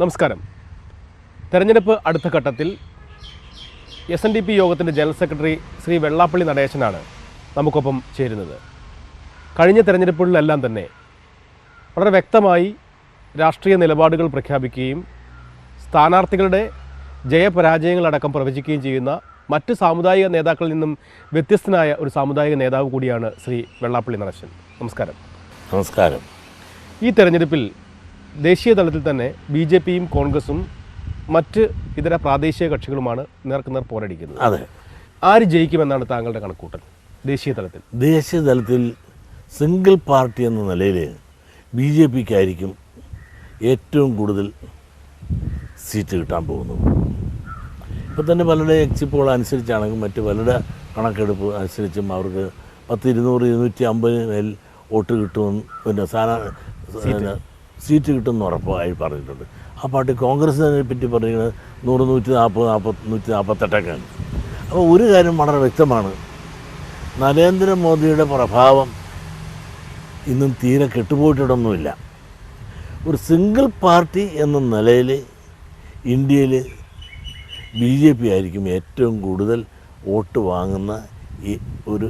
നമസ്കാരം. തെരഞ്ഞെടുപ്പ് അടുത്ത ഘട്ടത്തിൽ SNDP യോഗത്തിൻ്റെ ജനറൽ സെക്രട്ടറി ശ്രീ വെള്ളാപ്പള്ളി നടേശനാണ് നമുക്കൊപ്പം ചേരുന്നത്. കഴിഞ്ഞ തെരഞ്ഞെടുപ്പുകളിലെല്ലാം തന്നെ വളരെ വ്യക്തമായി രാഷ്ട്രീയ നിലപാടുകൾ പ്രഖ്യാപിക്കുകയും സ്ഥാനാർത്ഥികളുടെ ജയപരാജയങ്ങളടക്കം പ്രവചിക്കുകയും ചെയ്യുന്ന മറ്റ് സാമുദായിക നേതാക്കളിൽ നിന്നും വ്യത്യസ്തനായ ഒരു സാമുദായിക നേതാവ് കൂടിയാണ് ശ്രീ വെള്ളാപ്പള്ളി നടേശൻ. നമസ്കാരം. നമസ്കാരം. ഈ തെരഞ്ഞെടുപ്പിൽ ദേശീയ തലത്തിൽ തന്നെ BJPയും കോൺഗ്രസും മറ്റ് ഇതര പ്രാദേശിക കക്ഷികളുമാണ് നേർക്കുനേർ പോരടിക്കുന്നത്. അതെ. ആര് ജയിക്കുമെന്നാണ് താങ്കളുടെ കണക്കൂട്ടൽ ദേശീയ തലത്തിൽ? ദേശീയ തലത്തിൽ സിംഗിൾ പാർട്ടി എന്ന നിലയിൽ BJPക്കായിരിക്കും ഏറ്റവും കൂടുതൽ സീറ്റ് കിട്ടാൻ പോകുന്നത്. ഇപ്പം തന്നെ പലരുടെ എക്സിപ്പുകൾ അനുസരിച്ചാണെങ്കിൽ മറ്റ് പലരുടെ കണക്കെടുപ്പ് അനുസരിച്ചും അവർക്ക് 10, 200, 250 മേൽ വോട്ട് കിട്ടുമെന്ന് പിന്നെ സീറ്റ് കിട്ടുമെന്ന് ഉറപ്പായി പറഞ്ഞിട്ടുണ്ട്. ആ പാർട്ടി കോൺഗ്രസിനെ പറ്റി പറയുന്നത് 100, 140, 148ഒക്കെയാണ്. അപ്പോൾ ഒരു കാര്യം വളരെ വ്യക്തമാണ്, നരേന്ദ്രമോദിയുടെ പ്രഭാവം ഇന്നും തീരെ കെട്ടുപോയിട്ടൊന്നുമില്ല. ഒരു സിംഗിൾ പാർട്ടി എന്ന നിലയിൽ ഇന്ത്യയിൽ BJP ആയിരിക്കും ഏറ്റവും കൂടുതൽ വോട്ട് വാങ്ങുന്ന ഒരു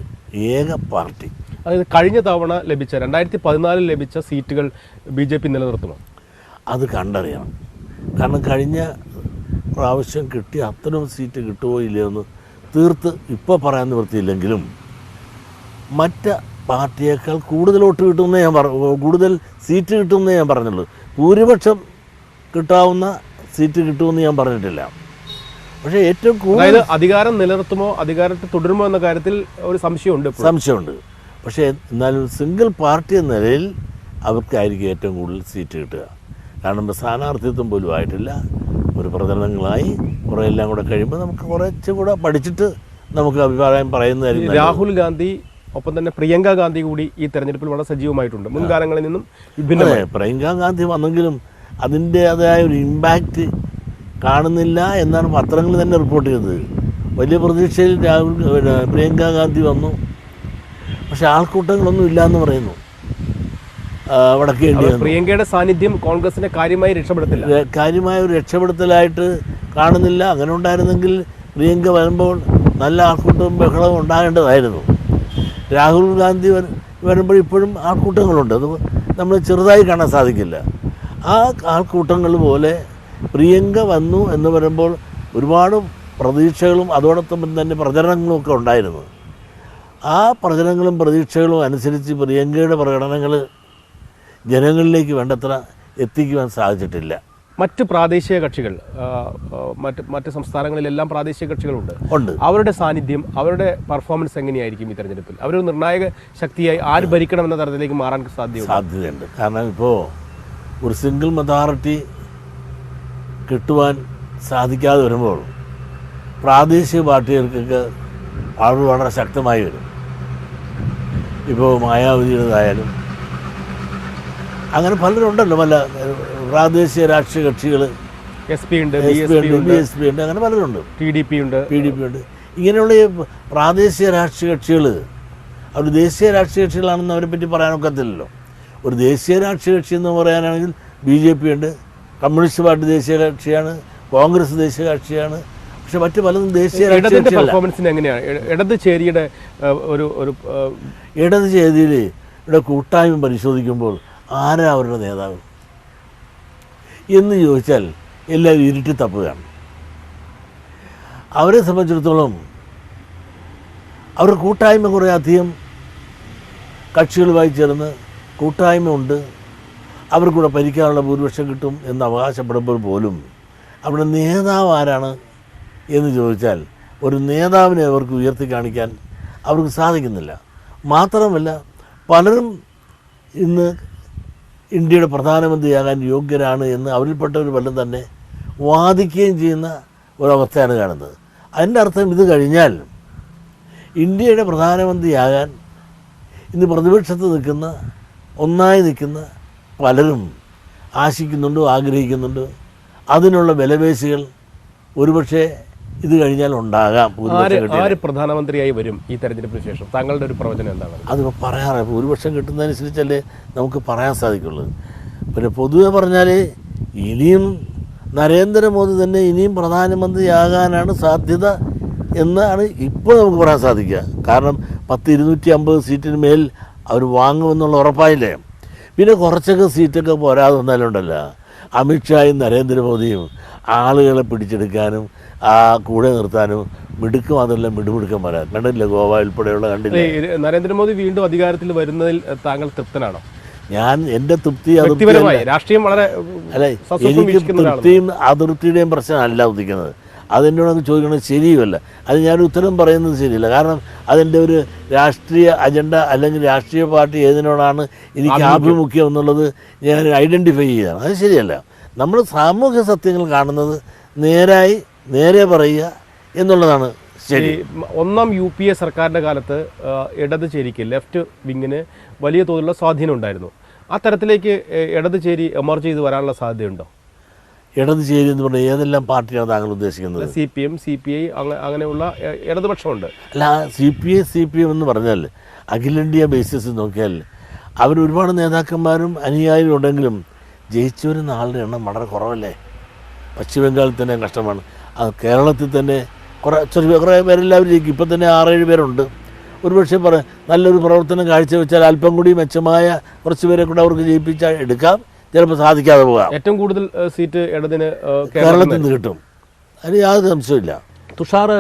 ഏക പാർട്ടി. അതായത് കഴിഞ്ഞ തവണ ലഭിച്ച 2014 ലഭിച്ച സീറ്റുകൾ BJP നിലനിർത്തുമോ? അത് കണ്ടറിയണം. കാരണം കഴിഞ്ഞ പ്രാവശ്യം കിട്ടിയ അത്തരം സീറ്റ് കിട്ടുമോ ഇല്ലയോ എന്ന് തീർത്ത് ഇപ്പോൾ പറയാൻ നിവൃത്തിയില്ലെങ്കിലും മറ്റ് പാർട്ടിയേക്കാൾ കൂടുതൽ വോട്ട് കിട്ടുമെന്നേ ഞാൻ കൂടുതൽ സീറ്റ് കിട്ടുമെന്നേ ഞാൻ പറഞ്ഞുള്ളൂ. ഭൂരിപക്ഷം കിട്ടാവുന്ന സീറ്റ് കിട്ടുമെന്ന് ഞാൻ പറഞ്ഞിട്ടില്ല. പക്ഷേ ഏറ്റവും കൂടുതൽ അധികാരം നിലനിർത്തുമോ അധികാരത്തിൽ തുടരുമോ എന്ന കാര്യത്തിൽ ഒരു സംശയമുണ്ട്. പക്ഷേ എന്നാലും സിംഗിൾ പാർട്ടി എന്ന നിലയിൽ അവർക്കായിരിക്കും ഏറ്റവും കൂടുതൽ സീറ്റ് കിട്ടുക. കാരണം സ്ഥാനാർത്ഥിത്വം പോലും ആയിട്ടില്ല, ഒരു പ്രചരണങ്ങളായി കുറേ എല്ലാം കൂടെ കഴിയുമ്പോൾ നമുക്ക് കുറച്ചുകൂടെ പഠിച്ചിട്ട് നമുക്ക് അഭിപ്രായം പറയുന്നതായിരിക്കും. രാഹുൽ ഗാന്ധി ഒപ്പം തന്നെ പ്രിയങ്ക ഗാന്ധി കൂടി ഈ തെരഞ്ഞെടുപ്പിൽ വളരെ സജീവമായിട്ടുണ്ട്. മുൻകാലങ്ങളിൽ നിന്നും വിഭിന്നമായി പ്രിയങ്ക ഗാന്ധി വന്നെങ്കിലും അതിൻ്റേതായ ഒരു ഇമ്പാക്റ്റ് കാണുന്നില്ല എന്നാണ് പത്രങ്ങൾ തന്നെ റിപ്പോർട്ട് ചെയ്തത്. വലിയ പ്രതീക്ഷയിൽ പ്രിയങ്ക ഗാന്ധി വന്നു, പക്ഷെ ആൾക്കൂട്ടങ്ങളൊന്നും ഇല്ല എന്ന് പറയുന്നു. വടക്കേ ഇന്ത്യ പ്രിയങ്കയുടെ സാന്നിധ്യം കോൺഗ്രസിനെ കാര്യമായ ഒരു രക്ഷപ്പെടുത്തലായിട്ട് കാണുന്നില്ല. അങ്ങനെ ഉണ്ടായിരുന്നെങ്കിൽ പ്രിയങ്ക വരുമ്പോൾ നല്ല ആൾക്കൂട്ടവും ബഹളവും ഉണ്ടാകേണ്ടതായിരുന്നു. രാഹുൽ ഗാന്ധി വരുമ്പോൾ ഇപ്പോഴും ആൾക്കൂട്ടങ്ങളുണ്ട്, അത് നമ്മൾ ചെറുതായി കാണാൻ സാധിക്കില്ല. ആ ആൾക്കൂട്ടങ്ങൾ പോലെ പ്രിയങ്ക വന്നു എന്ന് പറയുമ്പോൾ ഒരുപാട് പ്രതീക്ഷകളും അതോടൊപ്പം തന്നെ പ്രചരണങ്ങളും ഒക്കെ ഉണ്ടായിരുന്നു. ആ പ്രചരണങ്ങളും പ്രതീക്ഷകളും അനുസരിച്ച് പ്രിയങ്കയുടെ പ്രകടനങ്ങൾ ജനങ്ങളിലേക്ക് വേണ്ടത്ര എത്തിക്കുവാൻ സാധിച്ചിട്ടില്ല. മറ്റ് പ്രാദേശിക കക്ഷികൾ മറ്റ് സംസ്ഥാനങ്ങളിലെല്ലാം പ്രാദേശിക കക്ഷികളുണ്ട്. അവരുടെ സാന്നിധ്യം, അവരുടെ പെർഫോമൻസ് എങ്ങനെയായിരിക്കും ഈ തെരഞ്ഞെടുപ്പിൽ? അവരൊരു നിർണായക ശക്തിയായി ആര് ഭരിക്കണമെന്ന തരത്തിലേക്ക് മാറാൻ സാധ്യതയുണ്ട്. കാരണം ഇപ്പോൾ ഒരു സിംഗിൾ മെജോറിറ്റി കിട്ടുവാൻ സാധിക്കാതെ വരുമ്പോൾ പ്രാദേശിക പാർട്ടികൾക്കൊക്കെ വളരെ ശക്തമായി വരും. ഇപ്പോൾ മായാവതിയുടേതായാലും അങ്ങനെ പലരുണ്ടല്ലോ, പല പ്രാദേശിക രാഷ്ട്രീയ കക്ഷികൾ, SP ഉണ്ട്, അങ്ങനെ പലരുണ്ട്, TDP ഉണ്ട്. ഇങ്ങനെയുള്ള ഈ പ്രാദേശിക രാഷ്ട്രീയ കക്ഷികൾ അവർ ദേശീയ രാഷ്ട്രീയ കക്ഷികളാണെന്ന് അവരെ പറ്റി പറയാനൊക്കത്തില്ലല്ലോ. ഒരു ദേശീയ രാഷ്ട്രീയ കക്ഷി എന്ന് പറയാനാണെങ്കിൽ BJP ഉണ്ട്, കമ്മ്യൂണിസ്റ്റ് പാർട്ടി ദേശീയ കക്ഷിയാണ്, കോൺഗ്രസ് ദേശീയ കക്ഷിയാണ്. പക്ഷെ മറ്റ് പലതും ദേശീയ രാഷ്ട്രീയ പെർഫോമൻസിന് എങ്ങനെയാണ് ഇടത് ചേരിയുടെ ഇടത് ചേരിയിൽ ഇവിടെ കൂട്ടായ്മ പരിശോധിക്കുമ്പോൾ ആരാ അവരുടെ നേതാവ് എന്ന് ചോദിച്ചാൽ എല്ലാവരും ഇരുട്ടി തപ്പുകയാണ്. അവരെ സംബന്ധിച്ചിടത്തോളം അവർ കൂട്ടായ്മ കുറേ അധികം കക്ഷികളുമായി ചേർന്ന് കൂട്ടായ്മ ഉണ്ട്, അവർക്കൂടെ ഭരിക്കാനുള്ള ഭൂരിപക്ഷം കിട്ടും എന്ന് അവകാശപ്പെടുമ്പോൾ പോലും അവിടെ നേതാവ് ആരാണ് എന്ന് ചോദിച്ചാൽ ഒരു നേതാവിനെ അവർക്ക് ഉയർത്തി കാണിക്കാൻ അവർക്ക് സാധിക്കുന്നില്ല. മാത്രമല്ല പലരും ഇന്ന് ഇന്ത്യയുടെ പ്രധാനമന്ത്രിയാകാൻ യോഗ്യരാണ് എന്ന് അവരിൽപ്പെട്ടവർ പലരും തന്നെ വാദിക്കുകയും ചെയ്യുന്ന ഒരവസ്ഥയാണ് കാണുന്നത്. അതിൻ്റെ അർത്ഥം ഇത് കഴിഞ്ഞാൽ ഇന്ത്യയുടെ പ്രധാനമന്ത്രിയാകാൻ ഇന്ന് പ്രതിപക്ഷത്ത് നിൽക്കുന്ന ഒന്നായി നിൽക്കുന്ന പലരും ആശിക്കുന്നുണ്ട്, ആഗ്രഹിക്കുന്നുണ്ട്. അതിനുള്ള വിലപേശികൾ ഒരുപക്ഷെ ഇത് കഴിഞ്ഞാൽ ഉണ്ടാകാം. ആര് പ്രധാനമന്ത്രിയായി വരും ഈ തെരഞ്ഞെടുപ്പിന് ശേഷം? താങ്കളുടെ ഒരു പ്രവചനം എന്താണ്? അതിപ്പോൾ പറയാറ് ഭൂരിപക്ഷം കിട്ടുന്നതനുസരിച്ചല്ലേ നമുക്ക് പറയാൻ സാധിക്കുള്ളൂ. പിന്നെ പൊതുവെ പറഞ്ഞാൽ ഇനിയും നരേന്ദ്രമോദി തന്നെ ഇനിയും പ്രധാനമന്ത്രിയാകാനാണ് സാധ്യത എന്നാണ് ഇപ്പോൾ നമുക്ക് പറയാൻ സാധിക്കുക. കാരണം 250 സീറ്റിന് മേൽ അവർ വാങ്ങുമെന്നുള്ള ഉറപ്പായില്ലേ. പിന്നെ കുറച്ചൊക്കെ സീറ്റൊക്കെ പോരാതെ വന്നാലുണ്ടല്ലോ, അമിത്ഷായും നരേന്ദ്രമോദിയും ആളുകളെ പിടിച്ചെടുക്കാനും കൂടെ നിർത്താനും മിടുക്കും, അതെല്ലാം മിടുമിടുക്കന്മാരാ. കണ്ടില്ലേ, ഗോവ ഉൾപ്പെടെയുള്ള കണ്ടില്ലേ. നരേന്ദ്രമോദി വീണ്ടും അധികാരത്തിൽ വരുന്നതിൽ താങ്കൾ തൃപ്തനാണോ? ഞാൻ എൻ്റെ തൃപ്തി രാഷ്ട്രീയം വളരെ അല്ല, എനിക്ക് തൃപ്തിയും അതൃപ്തിയുടെയും പ്രശ്നമല്ല ഉദിക്കുന്നത്. അതെന്നോടൊന്ന് ചോദിക്കുന്നത് ശരിയുമല്ല. അത് ഞാൻ ഉത്തരം പറയുന്നത് ശരിയല്ല. കാരണം അതെൻ്റെ ഒരു രാഷ്ട്രീയ അജണ്ട അല്ലെങ്കിൽ രാഷ്ട്രീയ പാർട്ടി ഏതിനോടാണ് എനിക്ക് ആഭിമുഖ്യം എന്നുള്ളത് ഞാൻ ഐഡൻറ്റിഫൈ ചെയ്താണ്. അത് ശരിയല്ല. നമ്മൾ സാമൂഹ്യ സത്യങ്ങൾ കാണുന്നത് നേരെ പറയുക എന്നുള്ളതാണ് ശരി. ഒന്നാം UPA സർക്കാരിൻ്റെ കാലത്ത് ഇടത് ചേരിക്ക്, ലെഫ്റ്റ് വിങ്ങിന് വലിയ തോതിലുള്ള സ്വാധീനം ഉണ്ടായിരുന്നു. ആ തരത്തിലേക്ക് ഇടത് ചേരി എമർജ് ചെയ്ത് വരാനുള്ള സാധ്യതയുണ്ടോ? ഇടത് ചേരി എന്ന് പറഞ്ഞാൽ ഏതെല്ലാം പാർട്ടിയാണ് താങ്കൾ ഉദ്ദേശിക്കുന്നത്? CPM, CPI അങ്ങനെയുള്ള ഇടതുപക്ഷമുണ്ട്. അല്ല, CPM എന്ന് പറഞ്ഞാൽ അഖിലേന്ത്യാ ബേസിസിൽ നോക്കിയാൽ അവർ ഒരുപാട് നേതാക്കന്മാരും അനുയായികളും ഉണ്ടെങ്കിലും ജയിച്ചു വരുന്ന ആളുടെ എണ്ണം വളരെ കുറവല്ലേ. പശ്ചിമ ബംഗാളിൽ തന്നെ കഷ്ടമാണ്. അത് കേരളത്തിൽ തന്നെ കുറേ പേരെല്ലാവരും ജയിക്കും. ഇപ്പം തന്നെ 6-7 പേരുണ്ട്. ഒരുപക്ഷെ നല്ലൊരു പ്രവർത്തനം കാഴ്ചവെച്ചാൽ അല്പം കൂടി മെച്ചമായ കുറച്ച് പേരെ കൂടെ അവർക്ക് ജയിപ്പിച്ചാൽ എടുക്കാം. ചിലപ്പോൾ സാധിക്കാതെ പോകാം. ഏറ്റവും കൂടുതൽ സീറ്റ് ഇടതിന് കേരളത്തിൽ നിന്ന് കിട്ടും, അതിന് യാതൊരു സംശയമില്ല. തുഷാർ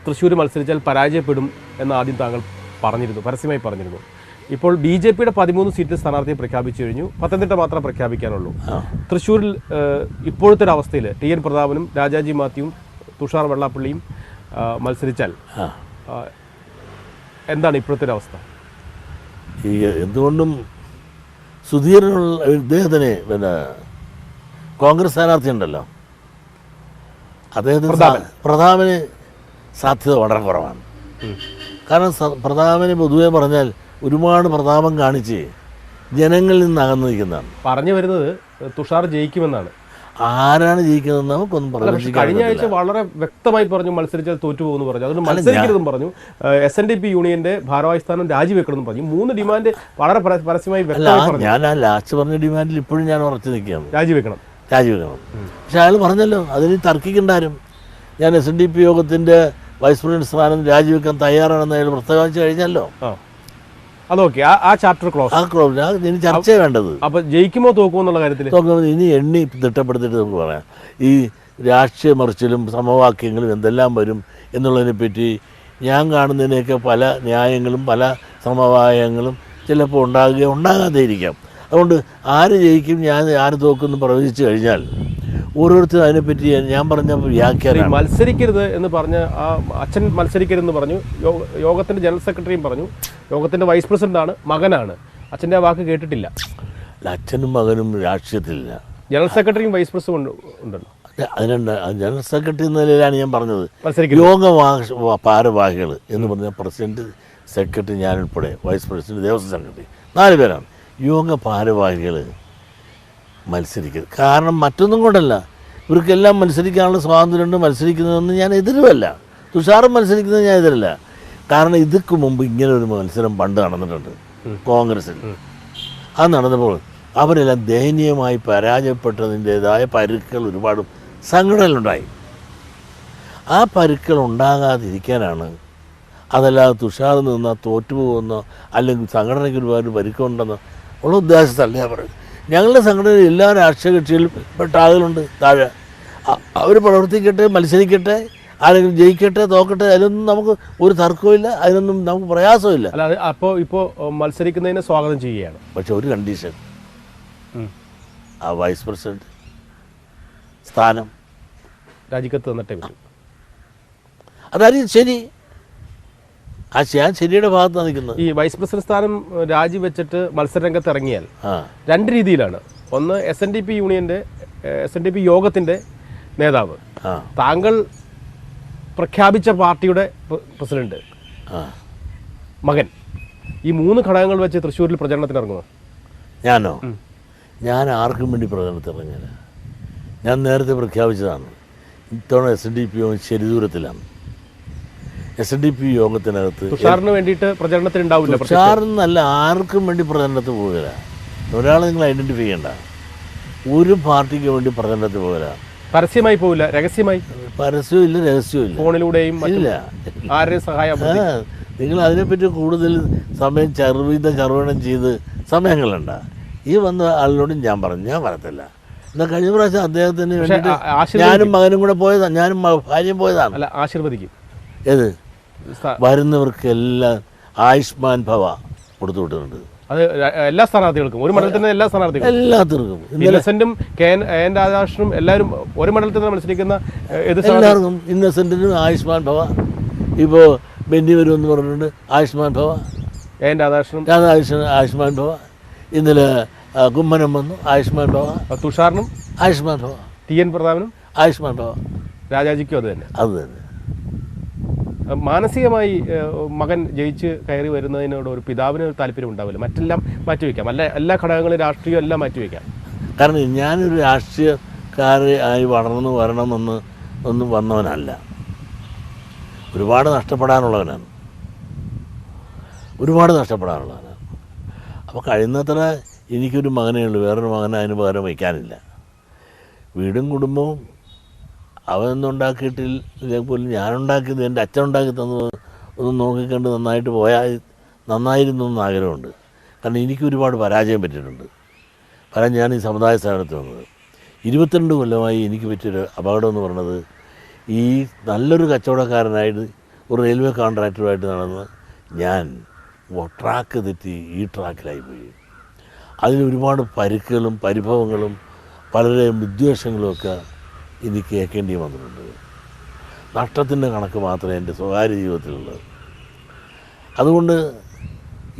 തൃശ്ശൂർ മത്സരിച്ചാൽ പരാജയപ്പെടും എന്ന് ആദ്യം താങ്കൾ പറഞ്ഞിരുന്നു, പരസ്യമായി പറഞ്ഞിരുന്നു. ഇപ്പോൾ BJPയുടെ 13 സീറ്റിൽ സ്ഥാനാർത്ഥിയെ പ്രഖ്യാപിച്ചു കഴിഞ്ഞു. പത്തനംതിട്ട മാത്രം പ്രഖ്യാപിക്കാനുള്ളൂ. തൃശ്ശൂരിൽ ഇപ്പോഴത്തെ ഒരു അവസ്ഥയിൽ TN പ്രതാപനും രാജാജി മാത്യുവും തുഷാർ വെള്ളാപ്പള്ളിയും മത്സരിച്ചാൽ എന്താണ് ഇപ്പോഴത്തെ ഒരു അവസ്ഥ? ഈ എന്തുകൊണ്ടും സുധീരനുള്ള ഇദ്ദേഹത്തിന് കോൺഗ്രസ് സ്ഥാനാർത്ഥി ഉണ്ടല്ലോ, അദ്ദേഹത്തിന് പ്രതാപന് സാധ്യത വളരെ കുറവാണ്. കാരണം പ്രതാപന് പൊതുവെ പറഞ്ഞാൽ ഒരുപാട് പ്രതാപം കാണിച്ച് ജനങ്ങളിൽ നിന്ന് അകന്നു നിൽക്കുന്നതാണ്. പറഞ്ഞു വരുന്നത് തുഷാർ ജയിക്കുമെന്നാണ്. ആരാണ് ജയിക്കുന്നതെന്ന് നമുക്കൊന്നും പറഞ്ഞു. കഴിഞ്ഞ ആഴ്ച വളരെ വ്യക്തമായി പറഞ്ഞു മത്സരിച്ചാൽ തോറ്റുപോകുമെന്ന് പറഞ്ഞു. അതുകൊണ്ട് മത്സരിക്കരുതെന്നും പറഞ്ഞു. SNDP യൂണിയന്റെ ഭാരവാഹി സ്ഥാനം രാജിവെക്കണമെന്ന് പറഞ്ഞു. 3 ഡിമാൻഡ് വളരെ പരസ്യമായി വ്യക്തമായി പറഞ്ഞു. ഞാൻ ആ ലാസ്റ്റ് പറഞ്ഞ ഡിമാൻഡിൽ ഇപ്പോഴും ഞാൻ ഉറച്ചു നിൽക്കുകയാണ്, രാജിവെക്കണം. പക്ഷെ അയാൾ പറഞ്ഞല്ലോ, അതിന് തർക്കിക്കണ്ടാരും. ഞാൻ SNDP യോഗത്തിന്റെ വൈസ് പ്രസിഡന്റ് സ്ഥാനം രാജിവെക്കാൻ തയ്യാറാണെന്ന് അയാൾ പ്രസ്താവിച്ചു കഴിഞ്ഞല്ലോ. അതൊക്കെ ആ ചാപ്റ്റർ ക്ലോസ്. ഇനി ചർച്ച വേണ്ടത്. അപ്പൊ ജയിക്കുമോ തോക്കുമോ എന്നുള്ള കാര്യത്തിൽ ഇനി എണ്ണി തിട്ടപ്പെടുത്തിയിട്ട് നമുക്ക് പറയാം. ഈ രാഷ്ട്രീയ മറിച്ചിലും സമവാക്യങ്ങളും എന്തെല്ലാം വരും എന്നുള്ളതിനെപ്പറ്റി ഞാൻ കാണുന്നതിനെയൊക്കെ പല ന്യായങ്ങളും പല സമവായങ്ങളും ചിലപ്പോൾ ഉണ്ടാകാതെ ഇരിക്കാം. അതുകൊണ്ട് ആര് ജയിക്കും, ആര് തോക്കുമെന്ന് പ്രവചിച്ചു കഴിഞ്ഞാൽ ഓരോരുത്തരും അതിനെപ്പറ്റി ഞാൻ പറഞ്ഞ വ്യാഖ്യാനം. മത്സരിക്കരുത് എന്ന് പറഞ്ഞ് അച്ഛൻ മത്സരിക്കരുതെന്ന് പറഞ്ഞു. യോഗത്തിന്റെ ജനറൽ സെക്രട്ടറിയും പറഞ്ഞു. യോഗത്തിന്റെ വൈസ് പ്രസിഡന്റാണ്, മകനാണ്. അച്ഛൻ്റെ വാക്ക് കേട്ടിട്ടില്ല. അച്ഛനും മകനും രാഷ്ട്രീയത്തിലില്ല. ജനറൽ സെക്രട്ടറിയും വൈസ് പ്രസിഡന്റ് ഉണ്ടല്ലോ. അതിനുണ്ട്. ജനറൽ സെക്രട്ടറി എന്ന നിലയിലാണ് ഞാൻ പറഞ്ഞത്. യോഗ ഭാരവാഹികൾ എന്ന് പറഞ്ഞാൽ പ്രസിഡന്റ്, സെക്രട്ടറി, ഞാനുൾപ്പെടെ വൈസ് പ്രസിഡന്റ്, ദേവസ്വം സെക്രട്ടറി, 4 പേരാണ് യോഗ ഭാരവാഹികൾ മത്സരിക്കരുത്. കാരണം മറ്റൊന്നും കൊണ്ടല്ല, ഇവർക്കെല്ലാം മത്സരിക്കാനുള്ള സ്വാതന്ത്ര്യമുണ്ട്. മത്സരിക്കുന്നതൊന്നും ഞാൻ എതിരുമല്ല. തുഷാറും മത്സരിക്കുന്നത് ഞാൻ എതിരല്ല. കാരണം ഇതൊക്കെ മുമ്പ് ഇങ്ങനെ ഒരു മത്സരം പണ്ട് നടന്നിട്ടുണ്ട് കോൺഗ്രസിൽ. അത് നടന്നപ്പോൾ അവരെല്ലാം ദയനീയമായി പരാജയപ്പെട്ടതിൻ്റേതായ പരുക്കൾ ഒരുപാട് സങ്കടങ്ങളുണ്ടായി. ആ പരുക്കൾ ഉണ്ടാകാതിരിക്കാനാണ്. അതല്ലാതെ തുഷാർ നിന്നാൽ തോറ്റുപോകുന്നോ അല്ലെങ്കിൽ സംഘടനയ്ക്ക് ഒരുപാട് പരുക്കുണ്ടെന്നോ ഉള്ള ഉദ്ദേശത്തല്ല ഞാൻ പറയും. ഞങ്ങളുടെ സംഘടനയിൽ എല്ലാ രാഷ്ട്രീയ കക്ഷികളിലും പെട്ട ആളുകളുണ്ട് താഴെ. അവർ പ്രവർത്തിക്കട്ടെ, മത്സരിക്കട്ടെ, ആരെങ്കിലും ജയിക്കട്ടെ, തോക്കട്ടെ, അതിലൊന്നും നമുക്ക് ഒരു തർക്കമില്ല, അതിനൊന്നും നമുക്ക് പ്രയാസമില്ല. അല്ല, ഇപ്പോൾ മത്സരിക്കുന്നതിനെ സ്വാഗതം ചെയ്യുകയാണ്. പക്ഷെ ഒരു കണ്ടീഷൻ, ആ വൈസ് പ്രസിഡന്റ് സ്ഥാനം രാജിക്കത്ത് തന്നിട്ടേ പറ്റും. അതായിരിക്കും ശരി. ഞാൻ ശരിയുടെ ഭാഗത്താണ് നിൽക്കുന്നത്. ഈ വൈസ് പ്രസിഡന്റ് സ്ഥാനം രാജിവെച്ചിട്ട് മത്സരരംഗത്ത് ഇറങ്ങിയാൽ 2 രീതിയിലാണ്. ഒന്ന്, SNDP യോഗത്തിന്റെ നേതാവ്, താങ്കൾ പ്രഖ്യാപിച്ച പാർട്ടിയുടെ പ്രസിഡന്റ്, മകൻ, ഈ 3 ഘടകങ്ങൾ വെച്ച് തൃശ്ശൂരിൽ പ്രചരണത്തിന് ഇറങ്ങുമോ? ഞാനോ? ഞാൻ ആർക്കും വേണ്ടി പ്രചരണത്തിന് ഇറങ്ങില്ല. ഞാൻ നേരത്തെ പ്രഖ്യാപിച്ചതാണ്. ഇത്തവണ SNDP യോഗം ശരിദൂരത്തിലാണ്. SNDP യോഗത്തിനകത്ത് തുഷാറിന് വേണ്ടിയിട്ട് പ്രചരണത്തിന് ഉണ്ടാവില്ല. തുഷാറിനല്ല, ആർക്കും വേണ്ടി പ്രചരണത്തിന് പോകില്ല. ഒരാളെ നിങ്ങൾ ഐഡൻറ്റിഫൈ ചെയ്യണ്ട. ഒരു പാർട്ടിക്ക് വേണ്ടി പ്രചരണത്തിന് പോകില്ല. പരസ്യമായി പോവില്ല, രഹസ്യമായി, പരസ്യവും ഇല്ല, രഹസ്യവും ഇല്ല, ഫോണിലൂടെയും ഇല്ല. ആരുടെയും സഹായം. നിങ്ങൾ അതിനെപ്പറ്റി കൂടുതൽ സമയം ചർവണം ചെയ്ത് സമയങ്ങളുണ്ട. ഈ വന്ന ആളിനോടും ഞാൻ പറയത്തില്ല. എന്നാൽ കഴിഞ്ഞ പ്രാവശ്യം അദ്ദേഹത്തിന് വേണ്ടിയിട്ട് ഞാനും മകനും കൂടെ പോയതാണ്, ഞാനും ഭാര്യയും പോയതാണ്. അല്ല, ആശീർവദിക്കും. ഏത് വരുന്നവർക്കെല്ലാം ആയുഷ്മാൻ ഭവ കൊടുത്തു വിട്ടിട്ടുണ്ട്. അത് എല്ലാ സ്ഥാനാർത്ഥികൾക്കും, ഒരു മണ്ഡലത്തിൽ നിന്ന് എല്ലാ സ്ഥാനാർത്ഥികൾക്കും, എല്ലാത്തിനും. ഇന്നസെന്റും എൻ രാധാകൃഷ്ണനും എല്ലാവരും ഒരു മണ്ഡലത്തിൽ നിന്ന് മത്സരിക്കുന്ന എല്ലാവർക്കും. ഇന്നസെന്റിനും ആയുഷ്മാൻ ഭവ. ഇപ്പോൾ ബെന്നി വരുമെന്ന് പറഞ്ഞിട്ടുണ്ട്, ആയുഷ്മാൻ ഭവ. എൻ രാധാകൃഷ്ണനും ആയുഷ്മാൻ ഭവ. ഇന്നലെ കുമ്മനം വന്നു, ആയുഷ്മാൻ ഭവ. തുഷാറിനും ആയുഷ്മാൻ ഭവ. TN പ്രതാപനും ആയുഷ്മാൻ ഭവ. രാജാജിക്കും അത് തന്നെ. മാനസികമായി മകൻ ജയിച്ച് കയറി വരുന്നതിനോട് ഒരു പിതാവിന് ഒരു താല്പര്യം ഉണ്ടാവില്ല. മറ്റെല്ലാം മാറ്റിവെക്കാം, എല്ലാ ഘടകങ്ങളും രാഷ്ട്രീയം എല്ലാം മാറ്റിവെക്കാം. കാരണം ഞാനൊരു രാഷ്ട്രീയക്കാരായി വരണമെന്ന് ഒന്നും വന്നവനല്ല. ഒരുപാട് നഷ്ടപ്പെടാനുള്ളവനാണ്. അപ്പോൾ കഴിയുന്നത്ര എനിക്കൊരു മകനേ ഉള്ളൂ, വേറൊരു മകനെ അതിന് പകരം വയ്ക്കാനില്ല. വീടും കുടുംബവും അവനൊന്നും ഉണ്ടാക്കിയിട്ടില്ലെങ്കിൽ പോലും ഞാനുണ്ടാക്കിയത് എൻ്റെ അച്ഛൻ ഉണ്ടാക്കി തന്നത് ഒന്ന് നോക്കിക്കണ്ട് നന്നായിട്ട് പോയാൽ നന്നായിരുന്നു എന്ന് ആഗ്രഹമുണ്ട്. കാരണം എനിക്ക് ഒരുപാട് പരാജയം പറ്റിയിട്ടുണ്ട്. ഞാൻ ഈ സമുദായ സ്ഥാനത്ത് വന്നത് 22 കൊല്ലമായി. എനിക്ക് പറ്റിയൊരു അപകടം എന്ന് പറയുന്നത്, ഈ നല്ലൊരു കച്ചവടക്കാരനായിട്ട് ഒരു റെയിൽവേ കോൺട്രാക്ടറുമായിട്ട് നടന്ന് ഞാൻ ട്രാക്ക് തെറ്റി ഈ ട്രാക്കിലായിപ്പോയി. അതിന് ഒരുപാട് പരിക്കുകളും പരിഭവങ്ങളും പലരെയും വിദ്വേഷങ്ങളുമൊക്കെ എനിക്ക് കേൾക്കേണ്ടി വന്നിട്ടുണ്ട്. നഷ്ടത്തിൻ്റെ കണക്ക് മാത്രമേ എൻ്റെ സ്വകാര്യ ജീവിതത്തിലുള്ളത്. അതുകൊണ്ട്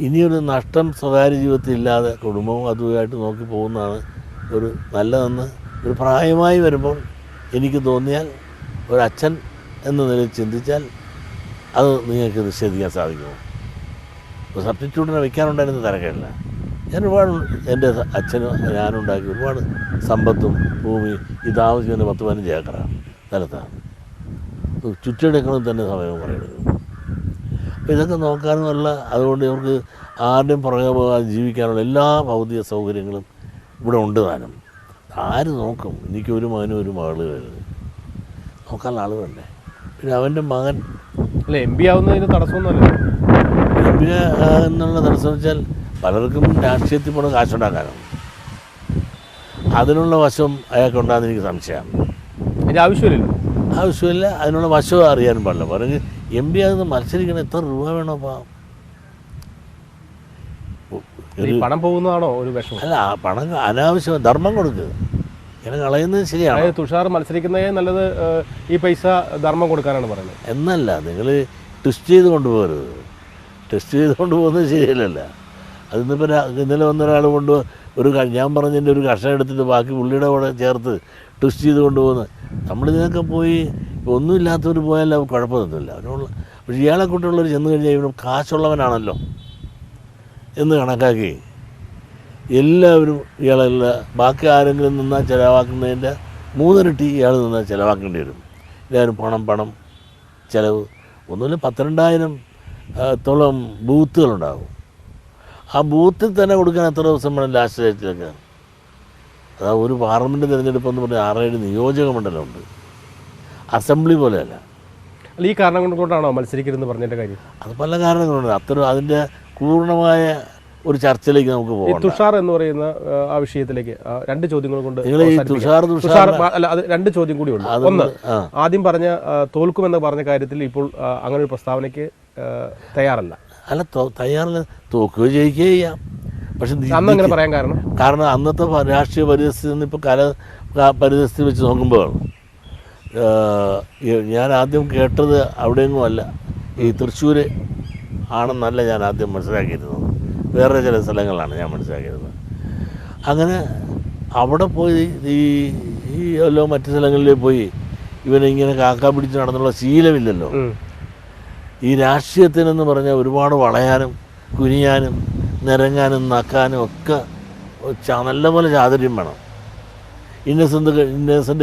ഇനിയൊരു നഷ്ടം സ്വകാര്യ ജീവിതത്തിൽ ഇല്ലാതെ കുടുംബവും അതുമായിട്ട് നോക്കി പോകുന്നതാണ് ഒരു നല്ലതെന്ന് ഒരു പ്രായമായി വരുമ്പോൾ എനിക്ക് തോന്നിയാൽ, ഒരച്ഛൻ എന്ന നിലയിൽ ചിന്തിച്ചാൽ അത് നിങ്ങൾക്ക് നിഷേധിക്കാൻ സാധിക്കുമോ? ഒരു സബ്സ്റ്റിറ്റ്യൂട്ടിനെ വയ്ക്കാനുണ്ടായിരുന്ന തിരക്കില്ല. ഞാൻ ഒരുപാട് എൻ്റെ അച്ഛനും ഞാനുണ്ടാക്കി ഒരുപാട് സമ്പത്തും ഭൂമി താമസിക്കുന്ന 10-15 ഏക്കറാണ് സ്ഥലത്താണ്. ചുറ്റെടുക്കണം തന്നെ സമയം പറയുന്നത്. അപ്പോൾ ഇതൊക്കെ നോക്കാനുമല്ല. അതുകൊണ്ട് ഇവർക്ക് ആരുടെയും പുറകെ പോകാതെ ജീവിക്കാനുള്ള എല്ലാ ഭൗതിക സൗകര്യങ്ങളും ഇവിടെ ഉണ്ട് താനും. ആര് നോക്കും? എനിക്കൊരു മകനും ഒരു മകള് വരുന്നത് നോക്കാനുള്ള ആൾ വേണ്ടേ? പിന്നെ അവൻ്റെ മകൻ അല്ല MP ആവുന്നതിന് തടസ്സമൊന്നുമല്ല. MP എന്നുള്ള തടസ്സം വെച്ചാൽ പലർക്കും രാഷ്ട്രീയത്തിൽ പോണ കാശുണ്ടാക്കാനാണ്. അതിനുള്ള വശം അയാൾക്കുണ്ടാകുന്ന എനിക്ക് സംശയമാണ്. അതിൻ്റെ ആവശ്യമില്ല. അതിനുള്ള വശം അറിയാനും പാടില്ല. പറഞ്ഞ് MP ആകുന്ന മത്സരിക്കണം, എത്ര രൂപ വേണോ? പണം പോകുന്നതാണോ ഒരു വിഷമം? അല്ല, പണം അനാവശ്യം ധർമ്മം കൊടുക്കുക, ഇങ്ങനെ കളയുന്നത് ശരിയാണ്. തുഷാർ മത്സരിക്കുന്നതേ നല്ലത് ഈ പൈസ ധർമ്മം കൊടുക്കാനാണ് പറയുന്നത്. എന്നല്ല, നിങ്ങൾ ടെസ്റ്റ് ചെയ്ത് കൊണ്ടുപോകരുത്. ടെസ്റ്റ് ചെയ്ത് കൊണ്ടുപോകുന്നത് ശരിയല്ലല്ല. അതിന്നിപ്പോൾ ഇന്നലെ വന്നൊരാൾ ഞാൻ പറഞ്ഞതിൻ്റെ ഒരു കഷ്ണം എടുത്തിട്ട് ബാക്കി പുള്ളിയുടെ കൂടെ ചേർത്ത് ടെസ്റ്റ് ചെയ്ത് കൊണ്ടുപോകുന്നത്. നമ്മളിതിനൊക്കെ പോയി ഒന്നുമില്ലാത്തവർ പോയാൽ കുഴപ്പമൊന്നുമില്ല. അതിനുള്ള പക്ഷേ ഇയാളെ കൂട്ടുള്ളവർ ചെന്ന് കഴിഞ്ഞാൽ ഇവനും കാശുള്ളവനാണല്ലോ എന്ന് കണക്കാക്കി എല്ലാവരും ഇയാളെല്ലാം ബാക്കി ആരെങ്കിലും നിന്നാൽ ചിലവാക്കുന്നതിൻ്റെ 3 ഇരട്ടി ഇയാൾ നിന്നാൽ ചിലവാക്കേണ്ടി വരും. എല്ലാവരും പണം ചിലവ്. ഒന്നുമില്ല 12,000 ബൂത്തുകളുണ്ടാകും. ആ ബൂത്തിൽ തന്നെ കൊടുക്കാൻ എത്ര ദിവസം വേണം ലാസ്റ്റ് ഡേറ്റിലൊക്കെ? അതാ ഒരു പാർലമെൻറ്റ് തിരഞ്ഞെടുപ്പെന്ന് പറഞ്ഞാൽ 6-7 നിയോജക മണ്ഡലമുണ്ട്. അസംബ്ലി പോലെയല്ല. അല്ല, ഈ കാരണം കൊണ്ടാണോ മത്സരിക്കരുതെന്ന് പറഞ്ഞതിൻ്റെ കാര്യം? അത് പല കാരണങ്ങളുണ്ട്. അതിൻ്റെ പൂർണ്ണമായ ഒരു ചർച്ചയിലേക്ക് നമുക്ക് പോകാം. തുഷാർ എന്ന് പറയുന്ന ആ വിഷയത്തിലേക്ക് 2 ചോദ്യങ്ങൾ കൊണ്ട് അല്ല, അത് 2 ചോദ്യം കൂടി ഉണ്ട്. ഒന്ന്, ആദ്യം പറഞ്ഞ തോൽക്കുമെന്ന് പറഞ്ഞ കാര്യത്തിൽ ഇപ്പോൾ അങ്ങനെ ഒരു പ്രസ്താവനയ്ക്ക് തയ്യാറല്ല. അല്ല, തയ്യാറല്ല. തോൽക്കുകയോ ജയിക്കുകയോ ചെയ്യാം. പക്ഷെ അന്ന് അങ്ങനെ പറയാൻ കാരണം അന്നത്തെ രാഷ്ട്രീയ പരിസ്ഥിതി നിന്ന് ഇപ്പോൾ പരിസ്ഥിതി വെച്ച് നോക്കുമ്പോൾ ഞാൻ ആദ്യം കേട്ടത് അവിടെയെങ്ങും അല്ല, ഈ തൃശ്ശൂർ ആണെന്നല്ല ഞാൻ ആദ്യം മനസ്സിലാക്കിയിരുന്നത്. വേറെ ചില സ്ഥലങ്ങളാണ് ഞാൻ മനസ്സിലാക്കിയിരുന്നത്. അങ്ങനെ അവിടെ പോയി ഈ മറ്റു സ്ഥലങ്ങളിൽ പോയി ഇവനിങ്ങനെ കാക്ക പിടിച്ച് നടന്നുള്ള ശീലമില്ലല്ലോ. ഈ രാഷ്ട്രീയത്തിനെന്ന് പറഞ്ഞാൽ ഒരുപാട് വളയാനും കുനിയാനും നിരങ്ങാനും നക്കാനും ഒക്കെ നല്ലപോലെ ചാതുര്യം വേണം. ഇന്നസെൻ്റ്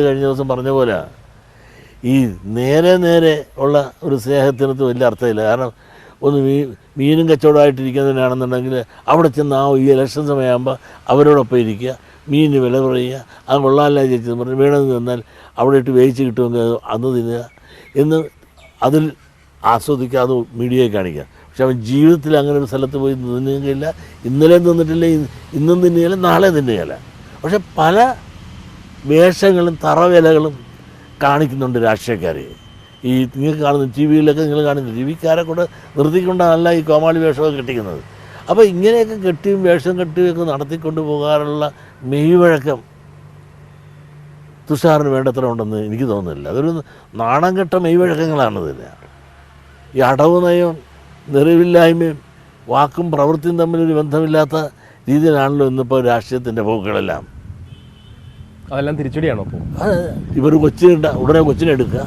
കഴിഞ്ഞ ദിവസം പറഞ്ഞ പോലെ ഈ നേരെ ഉള്ള ഒരു സ്നേഹത്തിനകത്ത് വലിയ അർത്ഥമില്ല. കാരണം ഒന്ന് മീനും കച്ചവടമായിട്ടിരിക്കുന്നതിനാണെന്നുണ്ടെങ്കിൽ അവിടെ ചെന്ന് ഈ ഇലക്ഷൻ സമയമാകുമ്പോൾ അവരോടൊപ്പം ഇരിക്കുക, മീനിന് വില പറയുക, അത് കൊള്ളാമല്ല ചേച്ചി പറഞ്ഞ് വേണമെന്ന് തന്നാൽ അവിടെ ഇട്ട് വേവിച്ച് കിട്ടുമെങ്കിൽ അന്ന് തിന്നുക എന്ന് അതിൽ ആസ്വദിക്കുക, അത് മീഡിയയെ കാണിക്കുക. പക്ഷെ അവൻ ജീവിതത്തിൽ അങ്ങനെ ഒരു സ്ഥലത്ത് പോയി തിന്നുകയില്ല, ഇന്നലെ തിന്നിട്ടില്ല, ഇന്നും തിന്നുകയില്ല, നാളെ തിന്നുകയില്ല. പക്ഷെ പല വേഷങ്ങളും തറവിലകളും കാണിക്കുന്നുണ്ട് രാഷ്ട്രീയക്കാർ. ഈ നിങ്ങൾ കാണുന്ന ടി വിയിലൊക്കെ നിങ്ങൾ കാണുന്നത് ടി വിക്കാരെ കൂടെ നിർത്തിക്കൊണ്ടല്ല ഈ കോമാളി വേഷമൊക്കെ കെട്ടിക്കുന്നത്. അപ്പോൾ ഇങ്ങനെയൊക്കെ കെട്ടിയും വേഷം കെട്ടിയൊക്കെ നടത്തിക്കൊണ്ട് പോകാനുള്ള മെയ്വഴക്കം തുഷാറിന് വേണ്ടത്ര ഉണ്ടെന്ന് എനിക്ക് തോന്നുന്നില്ല. അതൊരു നാണം കെട്ട മെയ്വഴക്കങ്ങളാണിതില്ല. ഈ അടവ് നയവും നിറവില്ലായ്മയും വാക്കും പ്രവൃത്തിയും തമ്മിലൊരു ബന്ധമില്ലാത്ത രീതിയിലാണല്ലോ ഇന്നിപ്പോൾ രാഷ്ട്രീയത്തിൻ്റെ പോക്കുകളെല്ലാം. അതെല്ലാം തിരിച്ചടിയാണോ അപ്പോൾ? ഇവർ ഉടനെ കൊച്ചിനെ എടുക്കുക,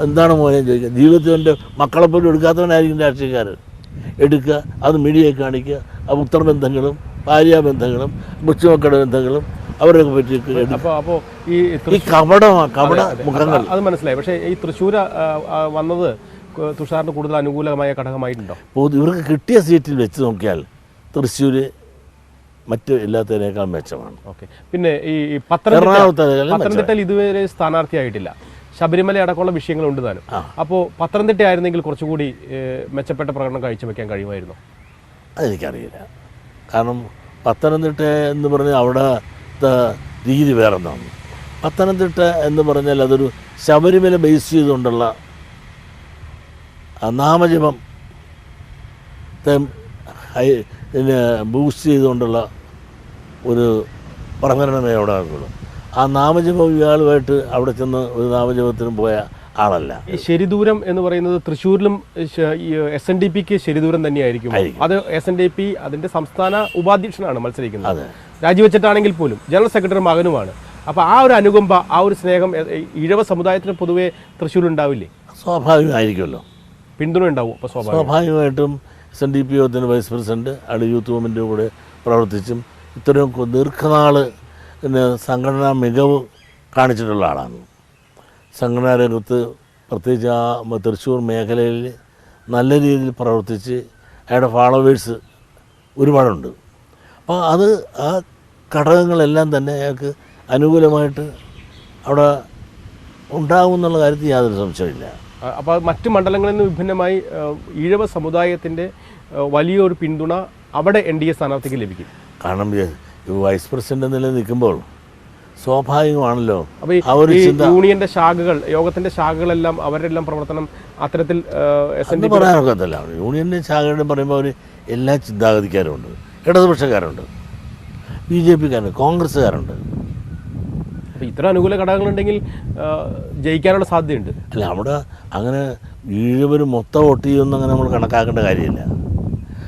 എന്താണ് മോനെ ചോദിക്കുക. ജീവിതത്തിൽ എൻ്റെ മക്കളെപ്പോലും എടുക്കാത്തവനായിരിക്കും രാഷ്ട്രീയക്കാർ. എടുക്കുക, അത് മീഡിയയെ കാണിക്കുക, ആ പുത്രബന്ധങ്ങളും ഭാര്യാബന്ധങ്ങളും കൊച്ചുമക്കളുടെ ബന്ധങ്ങളും അവരൊക്കെ പറ്റി. അപ്പോൾ ഈ കപട മുഖങ്ങൾ അത് മനസ്സിലായി. പക്ഷേ ഈ തൃശ്ശൂർ വന്നത് തുഷാറിന് കൂടുതൽ അനുകൂലമായ ഘടകമായിട്ടുണ്ടോ? ഇവർക്ക് കിട്ടിയ സീറ്റിൽ വെച്ച് നോക്കിയാൽ തൃശ്ശൂർ മറ്റ് എല്ലാത്തിനേക്കാൾ മെച്ചമാണ്. ഓക്കെ. പിന്നെ ഈ പത്തനംതിട്ടയിൽ ഇതുവരെ സ്ഥാനാർത്ഥിയായിട്ടില്ല. ശബരിമല അടക്കമുള്ള വിഷയങ്ങളുണ്ട് താനും. അപ്പോൾ പത്തനംതിട്ട ആയിരുന്നെങ്കിൽ കുറച്ചുകൂടി മെച്ചപ്പെട്ട പ്രകടനം കാഴ്ചവെക്കാൻ കഴിയുമായിരുന്നു. അതെനിക്കറിയില്ല. കാരണം പത്തനംതിട്ട എന്ന് പറഞ്ഞാൽ അവിടുത്തെ രീതി വേറെന്താണ്. പത്തനംതിട്ട എന്ന് പറഞ്ഞാൽ അതൊരു ശബരിമല ബേസ് ചെയ്തുകൊണ്ടുള്ള നാമജപം ബൂസ്റ്റ് ചെയ്തുകൊണ്ടുള്ള ഒരു പ്രകടനമേ അവിടെ ആകുള്ളൂ. ആ നാമജപം ഇയാളുമായിട്ട് അവിടെ ചെന്ന് ഒരു നാമജപത്തിനും പോയ ആളല്ല. ഈ ശരിദൂരം എന്ന് പറയുന്നത് തൃശ്ശൂരിലും SNDPക്ക് ശരിദൂരം തന്നെയായിരിക്കും. അത് SNDP അതിൻ്റെ സംസ്ഥാന ഉപാധ്യക്ഷനാണ് മത്സരിക്കുന്നത്. രാജിവെച്ചിട്ടാണെങ്കിൽ പോലും ജനറൽ സെക്രട്ടറി മകനുമാണ്. അപ്പോൾ ആ ഒരു അനുകമ്പ, ആ ഒരു സ്നേഹം ഈഴവ സമുദായത്തിന് പൊതുവെ തൃശ്ശൂരുണ്ടാവില്ലേ? സ്വാഭാവികമായിരിക്കുമല്ലോ, പിന്തുണ ഉണ്ടാവും. അപ്പോൾ സ്വാഭാവികമായിട്ടും SNDP യോഗത്തിൻ്റെ വൈസ് പ്രസിഡന്റ് അവിടെ യൂത്ത് മൂവ്മെൻറ്റിൻ്റെ കൂടെ പ്രവർത്തിച്ചും ഇത്രയും ദീർഘനാൾ സംഘടനാ മികവ് കാണിച്ചിട്ടുള്ള ആളാണ്. സംഘടനാ രംഗത്ത് പ്രത്യേകിച്ച് ആ തൃശ്ശൂർ മേഖലയിൽ നല്ല രീതിയിൽ പ്രവർത്തിച്ച് അയാളുടെ ഫോളോവേഴ്സ് ഒരുപാടുണ്ട്. അപ്പോൾ അത് ആ ഘടകങ്ങളെല്ലാം തന്നെ അയാൾക്ക് അനുകൂലമായിട്ട് അവിടെ ഉണ്ടാകും എന്നുള്ള കാര്യത്തിൽ യാതൊരു സംശയമില്ല. അപ്പോൾ മറ്റ് മണ്ഡലങ്ങളിൽ നിന്ന് വിഭിന്നമായി ഈഴവ സമുദായത്തിൻ്റെ വലിയൊരു പിന്തുണ അവിടെ NDA സ്ഥാനാർത്ഥിക്ക് ലഭിക്കും. കാരണം വൈസ് പ്രസിഡന്റ് എന്ന നിലയിൽ നിൽക്കുമ്പോൾ സ്വാഭാവികമാണല്ലോ. അപ്പോൾ ഈ യൂണിയൻ്റെ ശാഖകൾ, യോഗത്തിൻ്റെ ശാഖകളെല്ലാം അവരെല്ലാം പ്രവർത്തനം അത്തരത്തിൽ പറയാനൊക്കത്തില്ല. യൂണിയൻ്റെ ശാഖകളുടെ പറയുമ്പോൾ അവർ എല്ലാ ചിന്താഗതിക്കാരുണ്ട്. ഇടതുപക്ഷക്കാരുണ്ട്, BJPക്കാരുണ്ട്, കോൺഗ്രസ്സുകാരുണ്ട്. അപ്പോൾ ഇത്ര അനുകൂല ഘടകങ്ങളുണ്ടെങ്കിൽ ജയിക്കാനുള്ള സാധ്യതയുണ്ട്. അല്ല, അവിടെ അങ്ങനെ ഈഴവർ മൊത്തം വോട്ട് ചെയ്യുമെന്ന് അങ്ങനെ നമ്മൾ കണക്കാക്കേണ്ട കാര്യമില്ല.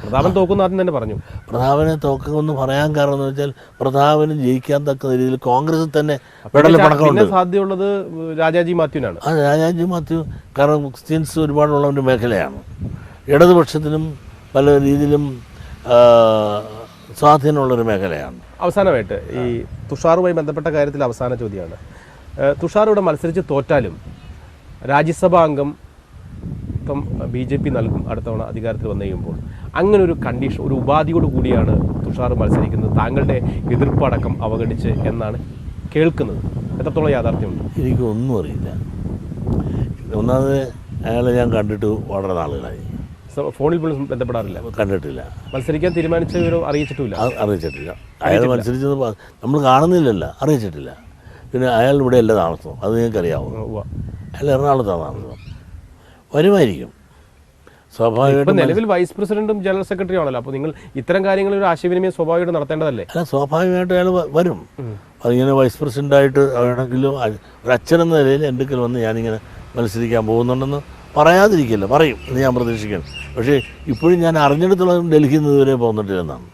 പ്രതാപൻ തോക്കുന്ന ആദ്യം തന്നെ പറഞ്ഞു. പ്രതാപനെ തോക്കുമെന്ന് പറയാൻ കാരണം എന്ന് വെച്ചാൽ പ്രതാപന് ജയിക്കാൻ തക്ക രീതിയിൽ കോൺഗ്രസിൽ തന്നെ പണക്കമുണ്ട്. സാധ്യതയുള്ളത് രാജാജി മാത്യുവിനാണ്. ആ രാജാജി മാത്യു കാരണം ക്രിസ്ത്യൻസ് ഒരുപാടുള്ള ഒരു മേഖലയാണ്. ഇടതുപക്ഷത്തിനും പല രീതിയിലും സ്വാധീനമുള്ളൊരു മേഖലയാണ്. അവസാനമായിട്ട് ഈ തുഷാറുമായി ബന്ധപ്പെട്ട കാര്യത്തിൽ അവസാന ചോദ്യമാണ്. തുഷാർ ഇവിടെ മത്സരിച്ച് തോറ്റാലും രാജ്യസഭാ അംഗം BJP നൽകും അടുത്ത തവണ അധികാരത്തിൽ വന്നു കഴിയുമ്പോൾ. അങ്ങനെ ഒരു കണ്ടീഷൻ, ഒരു ഉപാധിയോട് കൂടിയാണ് തുഷാർ മത്സരിക്കുന്നത്, താങ്കളുടെ എതിർപ്പടക്കം അവഗണിച്ച് എന്നാണ് കേൾക്കുന്നത്. എത്രത്തോളം യാഥാർത്ഥ്യമുണ്ട്? എനിക്കൊന്നും അറിയില്ല. ഒന്നാമത് അയാളെ ഞാൻ കണ്ടിട്ട് വളരെ നാളുകളായി. ഫോണിൽ പോലും ബന്ധപ്പെടാറില്ല? കണ്ടിട്ടില്ല. മത്സരിക്കാൻ തീരുമാനിച്ച വിവരം അറിയിച്ചിട്ടില്ല? അറിയിച്ചിട്ടില്ല. അയാൾ മത്സരിച്ചത് നമ്മൾ കാണുന്നില്ലല്ലോ, അറിയിച്ചിട്ടില്ല. പിന്നെ അയാൾ ഇവിടെ അല്ല താമസം, അത് ഞങ്ങൾക്കറിയാമോ? അയാൾ എറണാകുളത്താണ് താമസം. വരുമായിരിക്കും സ്വാഭാവികമായിട്ടും. നിലവിൽ വൈസ് പ്രസിഡന്റും ജനറൽ സെക്രട്ടറി ആണല്ലോ. അപ്പോൾ നിങ്ങൾ ഇത്തരം കാര്യങ്ങളിൽ ഒരു ആശയവിനിമയം സ്വാഭാവികമായിട്ട് നടത്തേണ്ടതല്ലേ? അല്ല, സ്വാഭാവികമായിട്ട് അയാൾ വരും. അതിങ്ങനെ വൈസ് പ്രസിഡൻ്റായിട്ട് ആണെങ്കിലും ഒരു അച്ഛനെന്ന നിലയിൽ എൻ്റെ അടുക്കൽ വന്ന് ഞാനിങ്ങനെ മത്സരിക്കാൻ പോകുന്നുണ്ടെന്ന് പറയാതിരിക്കില്ല, പറയും എന്ന് ഞാൻ പ്രതീക്ഷിക്കുന്നു. പക്ഷേ ഇപ്പോഴും ഞാൻ അറിഞ്ഞെടുത്തോളം ഡൽഹിയിൽ നിന്ന് ഇതുവരെ പോകുന്നിട്ടില്ലെന്നാണ്.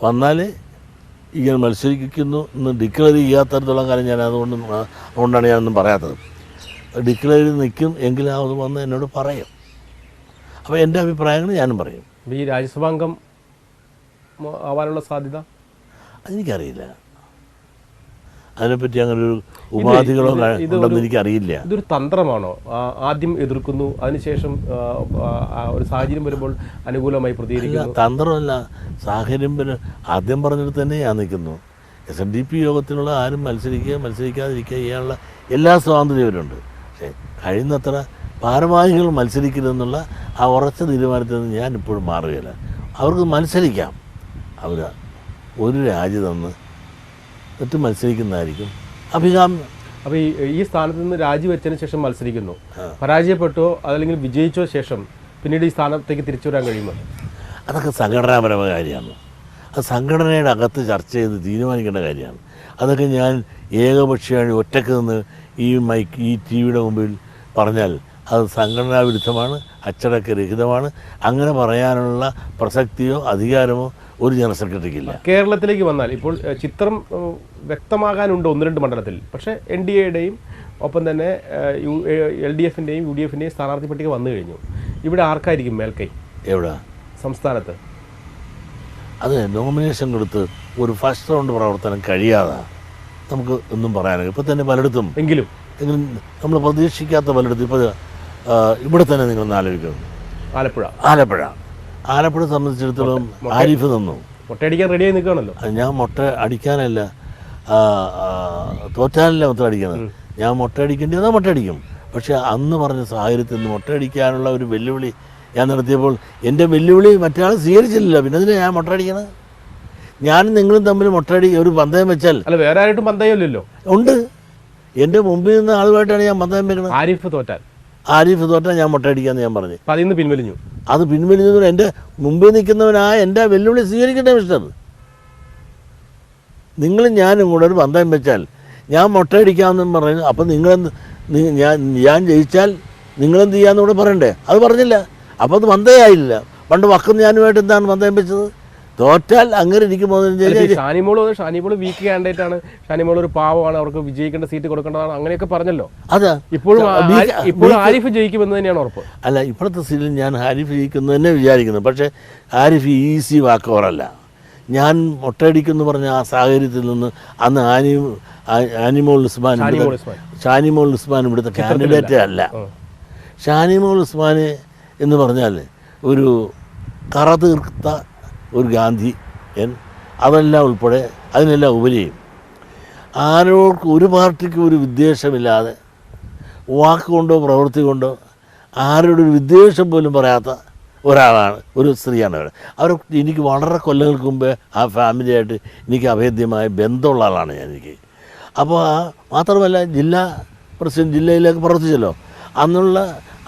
വന്നാൽ ഇങ്ങനെ മത്സരിക്കുന്നു എന്ന് ഡിക്ലെയർ ചെയ്യാത്തടത്തോളം കാലം ഞാൻ അതുകൊണ്ടാണ് ഞാനൊന്നും പറയാത്തത്. ഡിക്ലെയർ ചെയ്ത് നിൽക്കും എങ്കിൽ അത് വന്ന് എന്നോട് പറയും. അപ്പോൾ എൻ്റെ അഭിപ്രായങ്ങൾ ഞാനും പറയും. ഈ രാജ്യസഭാംഗം ആവാനുള്ള സാധ്യത അതെനിക്കറിയില്ല. അതിനെപ്പറ്റി അങ്ങനെ ഒരു ഉപാധികളോ ഉണ്ടെന്ന് എനിക്കറിയില്ല. ഇതൊരു തന്ത്രമാണോ? ആദ്യം എതിർക്കുന്നു, അതിനുശേഷം ഒരു സാഹചര്യം വരുമ്പോൾ അനുകൂലമായി പ്രതികരിക്കുന്നു? തന്ത്രമല്ല, സാഹചര്യം ആദ്യം പറഞ്ഞിട്ട് തന്നെ ഞാൻ നിൽക്കുന്നു. SNDP യോഗത്തിനുള്ള ആരും മത്സരിക്കാതിരിക്കുക ചെയ്യാനുള്ള എല്ലാ സ്വാതന്ത്ര്യവരുണ്ട്. പക്ഷേ കഴിയുന്നത്ര ഭാരവാഹികൾ മത്സരിക്കരുതെന്നുള്ള ആ ഉറച്ച തീരുമാനത്തിൽ നിന്ന് ഞാൻ ഇപ്പോഴും മാറുകയില്ല. അവർക്ക് മത്സരിക്കാം, അവർ ഒരു രാജി തന്ന് എന്നിട്ട് മത്സരിക്കുന്നതായിരിക്കും അഭികാമ്യം. അപ്പോൾ ഈ സ്ഥാനത്ത് നിന്ന് രാജിവെച്ചതിന് ശേഷം മത്സരിക്കുന്നു, പരാജയപ്പെട്ടോ അതല്ലെങ്കിൽ വിജയിച്ചോ ശേഷം പിന്നീട് ഈ സ്ഥാനത്തേക്ക് തിരിച്ചു വരാൻ കഴിയുമോ? അതൊക്കെ സംഘടനാപരമായ കാര്യമാണ്. അത് സംഘടനയുടെ അകത്ത് ചർച്ച ചെയ്ത് തീരുമാനിക്കേണ്ട കാര്യമാണ്. അതൊക്കെ ഞാൻ ഏകപക്ഷീയമായി ഒറ്റക്ക് നിന്ന് ഈ TV മുമ്പിൽ പറഞ്ഞാൽ അത് സംഘടനാ വിരുദ്ധമാണ്, അച്ചടക്കരഹിതമാണ്. അങ്ങനെ പറയാനുള്ള പ്രസക്തിയോ അധികാരമോ ഒരു ജനറൽ സെക്രട്ടറിക്കില്ല. കേരളത്തിലേക്ക് വന്നാൽ ഇപ്പോൾ ചിത്രം വ്യക്തമാകാനുണ്ട് 1-2 മണ്ഡലത്തിൽ. പക്ഷേ NDAയുടെയും ഒപ്പം തന്നെ LDFിൻ്റെയും UDFിൻ്റെയും സ്ഥാനാർത്ഥി പട്ടിക വന്നു കഴിഞ്ഞു. ഇവിടെ ആർക്കായിരിക്കും മേൽക്കൈ? എവിടെ? സംസ്ഥാനത്ത്. അത് നോമിനേഷൻ കൊടുത്ത് ഒരു ഫസ്റ്റ് റൗണ്ട് പ്രവർത്തനം കഴിയാതെ നമുക്ക് ഒന്നും പറയാനില്ല. ഇപ്പോൾ തന്നെ പലയിടത്തും എങ്കിലും നമ്മൾ പ്രതീക്ഷിക്കാത്ത പലയിടത്തും ഇപ്പോൾ ഇവിടെ തന്നെ നിങ്ങളൊന്ന് ആലോചിക്കണം. ആലപ്പുഴ സംബന്ധിച്ചിടത്തോളം ആരിഫ് തന്നു. മൊട്ടയടിക്കാൻ റെഡിയായി നിൽക്കുകയാണല്ലോ. ഞാൻ മൊട്ട അടിക്കാനല്ല, തോറ്റാനല്ല മൊത്തം അടിക്കുന്നത്. ഞാൻ മൊട്ട അടിക്കേണ്ടി വന്നാൽ മൊട്ട അടിക്കും. പക്ഷേ അന്ന് പറഞ്ഞ സാഹചര്യത്തിൽ നിന്ന് മൊട്ട അടിക്കാനുള്ള ഒരു വെല്ലുവിളി ഞാൻ നടത്തിയപ്പോൾ എൻ്റെ വെല്ലുവിളി മറ്റേ സ്വീകരിച്ചില്ല. പിന്നെ അതിന് ഞാൻ മൊട്ട അടിക്കണത്? ഞാനും നിങ്ങളും തമ്മിൽ മൊട്ടടി ഒരു പന്തയം വെച്ചാൽ അല്ല, വേറെ ആയിട്ടും പന്തയമില്ലല്ലോ. ഉണ്ട്. എൻ്റെ മുമ്പിൽ നിന്ന് ആളുമായിട്ടാണ് ഞാൻ പന്തയം വെക്കുന്നത്. ആരിഫ് തോറ്റാൽ ഞാൻ മൊട്ടയടിക്കാന്ന് ഞാൻ പറഞ്ഞു. അതിന്ന് പിൻവലിഞ്ഞു. അത് പിൻവലിഞ്ഞത് എൻ്റെ മുമ്പിൽ നിൽക്കുന്നവനായ എൻ്റെ വെല്ലുവിളി സ്വീകരിക്കട്ടെ മിസ്റ്റർ. നിങ്ങളും ഞാനും കൂടെ ഒരു പന്തയം വെച്ചാൽ ഞാൻ മൊട്ടയടിക്കാമെന്നും പറഞ്ഞു. അപ്പം ഞാൻ ജയിച്ചാൽ നിങ്ങളെന്ത് ചെയ്യാന്ന് കൂടെ പറയണ്ടേ? അത് പറഞ്ഞില്ല. അപ്പോൾ അത് പന്തയായില്ല. പണ്ട് വക്കും ഞാനുമായിട്ട് എന്താണ് പന്തയം വെച്ചത്? തോറ്റാൽ അങ്ങനെ ഇരിക്കുമ്പോൾ ഷാനിമോൾ വീക്ക് കാൻഡിഡേറ്റ് ആണ്, ഷാനിമോൾ ഒരു പാവമാണ്, അവർക്ക് വിജയിക്കേണ്ട സീറ്റ് കൊടുക്കേണ്ടതാണ്, അങ്ങനെയൊക്കെ പറഞ്ഞല്ലോ. അതാ ഇപ്പോഴും ആരിഫ് ജയിക്കുമെന്ന് തന്നെയാണ് ഉറപ്പ്. അല്ല, ഇപ്പോഴത്തെ സീറ്റിൽ ഞാൻ ആരിഫ് ജയിക്കുന്നു തന്നെ വിചാരിക്കുന്നു. പക്ഷേ ആരിഫ് ഈസി വാക്കോറല്ല. ഞാൻ മൊട്ടയടിക്കുമെന്ന് പറഞ്ഞ ആ സാഹചര്യത്തിൽ നിന്ന് അന്ന് ഷാനിമോൾ ഉസ്മാൻ ഇവിടുത്തെ കാൻഡിഡേറ്റ് അല്ല. ഷാനിമോൾ ഉസ്മാൻ എന്ന് പറഞ്ഞാൽ ഒരു കറതീർത്ത ഒരു ഗാന്ധിയൻ, അതെല്ലാം ഉൾപ്പെടെ അതിനെല്ലാം ഉപരിയും ആരോർക്കും ഒരു പാർട്ടിക്കും ഒരു വിദ്വേഷമില്ലാതെ വാക്കുകൊണ്ടോ പ്രവൃത്തി കൊണ്ടോ ആരോട് ഒരു വിദ്വേഷം പോലും പറയാത്ത ഒരാളാണ്, ഒരു സ്ത്രീയാണ് അവർ. എനിക്ക് വളരെ കൊല്ലങ്ങൾക്ക് മുമ്പേ ആ ഫാമിലിയായിട്ട് എനിക്ക് അഭേദ്യമായ ബന്ധമുള്ള ആളാണ് ഞാൻ. അപ്പോൾ മാത്രമല്ല ജില്ലാ പ്രസിഡന്റ് ജില്ലയിലേക്ക് പ്രവർത്തിച്ചല്ലോ. അന്നുള്ള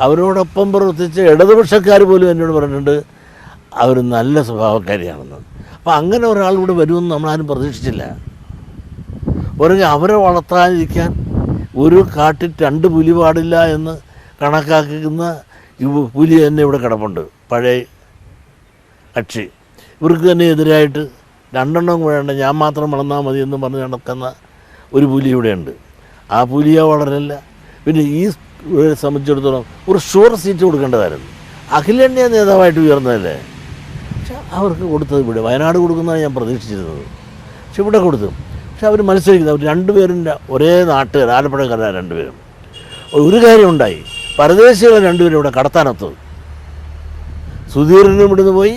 അവരോടൊപ്പം പ്രവർത്തിച്ച ഇടതുപക്ഷക്കാർ പോലും എന്നോട് പറഞ്ഞിട്ടുണ്ട് അവർ നല്ല സ്വഭാവക്കാരിയാണെന്ന്. അപ്പോൾ അങ്ങനെ ഒരാളിവിടെ വരുമെന്ന് നമ്മളാരും പ്രതീക്ഷിച്ചില്ല. അവരെ വളർത്താതിരിക്കാൻ ഒരു കാട്ടിൽ 2 പുലി പാടില്ല എന്ന് കണക്കാക്കുന്ന പുലി തന്നെ ഇവിടെ കിടപ്പുണ്ട്, പഴയ കക്ഷി. ഇവർക്ക് തന്നെ എതിരായിട്ട് 2 എണ്ണം വേണ്ട, ഞാൻ മാത്രം വളർന്നാൽ മതി എന്ന് പറഞ്ഞ് നടക്കുന്ന ഒരു പുലി ഇവിടെയുണ്ട്. ആ പുലിയെ വളരില്ല. പിന്നെ ഈ സംബന്ധിച്ചിടത്തോളം ഒരു ഷുവർ സീറ്റ് കൊടുക്കേണ്ടതായിരുന്നു. അഖിലേന്ത്യാ നേതാവായിട്ട് ഉയർന്നതല്ലേ. പക്ഷെ അവർക്ക് കൊടുത്തത് ഇവിടെ വയനാട് കൊടുക്കുന്നതാണ് ഞാൻ പ്രതീക്ഷിച്ചിരുന്നത്. പക്ഷെ ഇവിടെ കൊടുത്തു. പക്ഷെ അവർ മത്സരിക്കുന്നത് അവർ 2 പേരും ഒരേ നാട്ടുകാർ, ആലപ്പുഴക്കാരായ 2 പേരും. ഒരു കാര്യം ഉണ്ടായി, പരദേശികളെ 2 പേരും ഇവിടെ കടത്താനൊത്തത്. സുധീറിനും ഇവിടുന്ന് പോയി,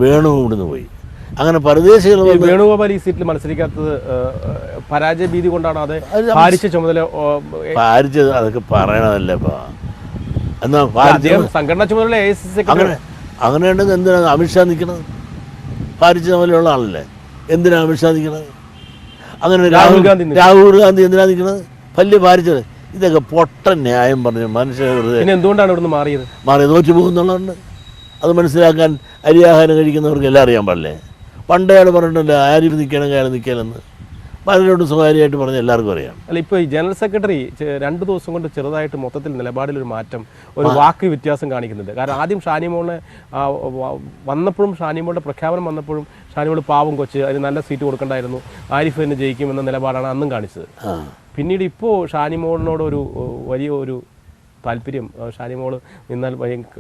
വേണുവും ഇവിടുന്ന് പോയി. അങ്ങനെ പരദേശികൾ. വേണുഗോപാൽ ഈ സീറ്റിൽ മത്സരിക്കാത്തത് പരാജയ ഭീതി കൊണ്ടാണ്? അത് ഭാരിച്ച ചുമതല ഭാരിച്ചത് അതൊക്കെ പറയണതല്ലേ. എന്നാ സംഘടനാ ചുമതല അങ്ങനെയുണ്ടെങ്കിൽ എന്തിനാണ് അമിത്ഷാ നിൽക്കണത്? ഭാരിച്ച ചുമതലയുള്ള ആളല്ലേ, എന്തിനാണ് അമിത്ഷാ നിൽക്കണത്? അങ്ങനെ രാഹുൽ ഗാന്ധി എന്തിനാണ് നിൽക്കണത്? വലിയ ഭാരിച്ചത്. ഇതൊക്കെ പൊട്ട ന്യായം പറഞ്ഞു മനുഷ്യർ. എന്തുകൊണ്ടാണ് ഇവിടുന്ന് മാറിയത്? തോറ്റു പോകുന്നുള്ളതുകൊണ്ട്. അത് മനസ്സിലാക്കാൻ അരിയാഹാരം കഴിക്കുന്നവർക്ക് എല്ലാം അറിയാൻ പാടില്ലേ. പണ്ടേ ആൾ പറഞ്ഞിട്ടില്ല ആരിഫ് നിൽക്കണമെങ്കിൽ അയാൾ നിൽക്കാനെന്ന്. പലരോടും സ്വകാര്യമായിട്ട് പറഞ്ഞ് എല്ലാവർക്കും അറിയാം. അല്ല, ഇപ്പോൾ ഈ ജനറൽ സെക്രട്ടറി 2 ദിവസം കൊണ്ട് ചെറുതായിട്ട് മൊത്തത്തിൽ നിലപാടിലൊരു മാറ്റം, ഒരു വാക്ക് വ്യത്യാസം കാണിക്കുന്നുണ്ട്. കാരണം ആദ്യം ഷാനിമോളെ വന്നപ്പോഴും, ഷാനിമോളുടെ പ്രഖ്യാപനം വന്നപ്പോഴും ഷാനിമോൾ പാവം കൊച്ച്, അതിന് നല്ല സീറ്റ് കൊടുക്കണ്ടായിരുന്നു, ആരിഫ് തന്നെ ജയിക്കുമെന്ന നിലപാടാണ് അന്നും കാണിച്ചത്. പിന്നീട് ഇപ്പോൾ ഷാനിമോളിനോട് വലിയ ഒരു താല്പര്യം, ഷാനിമോൾ നിന്നാൽ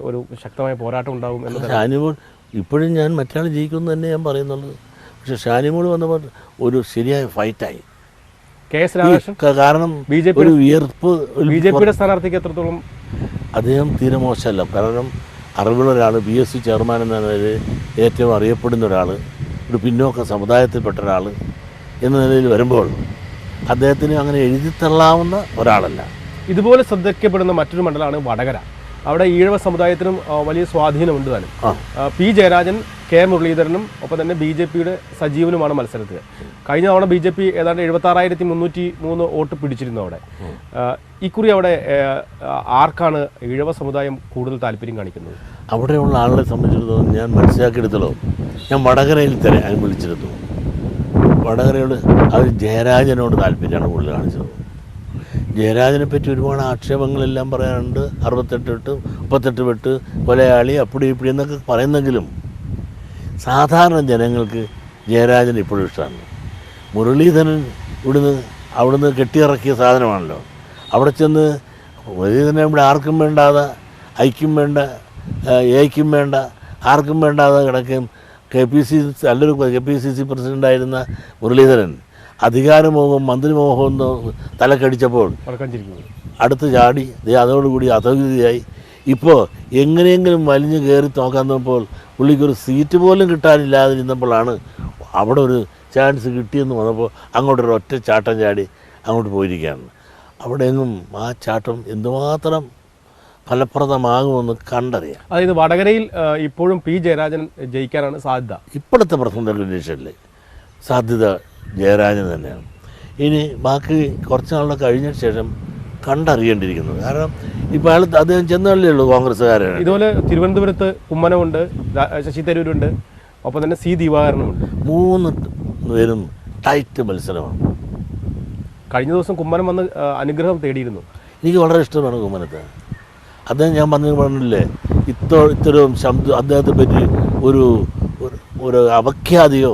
ഒരു ശക്തമായ പോരാട്ടം ഉണ്ടാകും എന്ന്. ഷാനിമോൾ ഇപ്പോഴും ഞാൻ മറ്റാൾ ജയിക്കുമെന്ന് തന്നെ ഞാൻ പറയുന്നുള്ളത്. പക്ഷേ ഷാനിമോൾ വന്നപ്പോൾ ഒരു ശരിയായ ഫൈറ്റായി. KS രാധാകൃഷ്ണൻ കാരണം ഒരു വിയർപ്പ് BJP-യുടെ സ്ഥാനാർത്ഥിക്ക് എത്രത്തോളം അദ്ദേഹം തീരെ മോശമല്ല. കാരണം അറിവുള്ള ഒരാൾ, PSC ചെയർമാൻ എന്ന നിലയിൽ ഏറ്റവും അറിയപ്പെടുന്ന ഒരാൾ, ഒരു പിന്നോക്ക സമുദായത്തിൽപ്പെട്ട ഒരാൾ എന്ന നിലയിൽ വരുമ്പോൾ അദ്ദേഹത്തിന് അങ്ങനെ എഴുതിത്തള്ളാവുന്ന ഒരാളല്ല. ഇതുപോലെ ശ്രദ്ധിക്കപ്പെടുന്ന മറ്റൊരു മണ്ഡലമാണ് വടകര. അവിടെ ഈഴവ സമുദായത്തിനും വലിയ സ്വാധീനമുണ്ട് താനും. P. ജയരാജൻ, K. മുരളീധരനും ഒപ്പം തന്നെ BJP-യുടെ സജീവനുമാണ് മത്സരത്തിൽ. കഴിഞ്ഞ തവണ BJP ഏതാണ്ട് 76,303 വോട്ട് പിടിച്ചിരുന്നു അവിടെ. ഇക്കുറി അവിടെ ആർക്കാണ് ഈഴവ സമുദായം കൂടുതൽ താല്പര്യം കാണിക്കുന്നത്? അവിടെയുള്ള ആളുകളെ സംബന്ധിച്ചിടത്തോളം ഞാൻ മനസ്സിലാക്കിയെടുത്തോളം ഞാൻ വടകരയിൽ വിളിച്ചിരുന്നു. വടകരയോട് അവർ ജയരാജനോട് താല്പര്യമാണ് കൂടുതൽ കാണിച്ചത്. ജയരാജനെ പറ്റി ഒരുപാട് ആക്ഷേപങ്ങളെല്ലാം പറയാനുണ്ട്. 68 വെട്ട്, കൊലയാളി, അപ്പടി ഇപ്പടി എന്നൊക്കെ പറയുന്നെങ്കിലും സാധാരണ ജനങ്ങൾക്ക് ജയരാജൻ ഇപ്പോഴും ഇഷ്ടമാണ്. മുരളീധരൻ അവിടുന്ന് കെട്ടിയിറക്കിയ സാധനമാണല്ലോ. അവിടെ ചെന്ന് മുരളീധരനെ ഇവിടെ ആർക്കും വേണ്ടാതെ, ഐക്യം വേണ്ട, ഏയ്ക്കും വേണ്ട, ആർക്കും വേണ്ടാതെ കിടക്കുകയും നല്ലൊരു KPCC പ്രസിഡൻ്റായിരുന്ന മുരളീധരൻ അധികാരമോഹവും മന്ത്രിമോഹവും ഒന്ന് തലക്കടിച്ചപ്പോൾ അടുത്ത് ചാടി അതോടുകൂടി അധോഗതിയായി. ഇപ്പോൾ എങ്ങനെയെങ്കിലും വലിഞ്ഞു കയറി നോക്കാൻ നോക്കുമ്പോൾ പുള്ളിക്കൊരു സീറ്റ് പോലും കിട്ടാനില്ലാതിരുന്നപ്പോഴാണ് അവിടെ ഒരു ചാൻസ് കിട്ടിയെന്ന് വന്നപ്പോൾ അങ്ങോട്ടൊരു ഒറ്റ ചാട്ടം ചാടി അങ്ങോട്ട് പോയിരിക്കുകയാണ്. അവിടെയെങ്ങും ആ ചാട്ടം എന്തുമാത്രം ഫലപ്രദമാകുമെന്ന് കണ്ടറിയാം. അതായത് വടകരയിൽ ഇപ്പോഴും P. ജയരാജൻ ജയിക്കാനാണ് സാധ്യത. ഇപ്പോഴത്തെ പ്രശ്നം കണ്ടീഷനിൽ സാധ്യത ജയരാജൻ തന്നെയാണ്. ഇനി ബാക്കി കുറച്ച് നാളുടെ കഴിഞ്ഞ ശേഷം കണ്ടറിയേണ്ടിയിരിക്കുന്നത്. കാരണം ഇപ്പോൾ അദ്ദേഹം ചെന്നല്ലേ ഉള്ളൂ കോൺഗ്രസ്സുകാരാണ്. ഇതുപോലെ തിരുവനന്തപുരത്ത് കുമ്മനമുണ്ട്, ശശി തരൂരുണ്ട്, ഒപ്പം തന്നെ C. ദിവാകരനുമുണ്ട്. 3 പേരും ടൈറ്റ് മത്സരമാണ്. കഴിഞ്ഞ ദിവസം കുമ്മനം വന്ന് അനുഗ്രഹം തേടിയിരുന്നു. എനിക്ക് വളരെ ഇഷ്ടമാണ് കുമ്മനത്തെ. അദ്ദേഹം ഞാൻ പറഞ്ഞില്ലേ, ഇത്തരം അദ്ദേഹത്തെ പറ്റി ഒരു അപഖ്യാതിയോ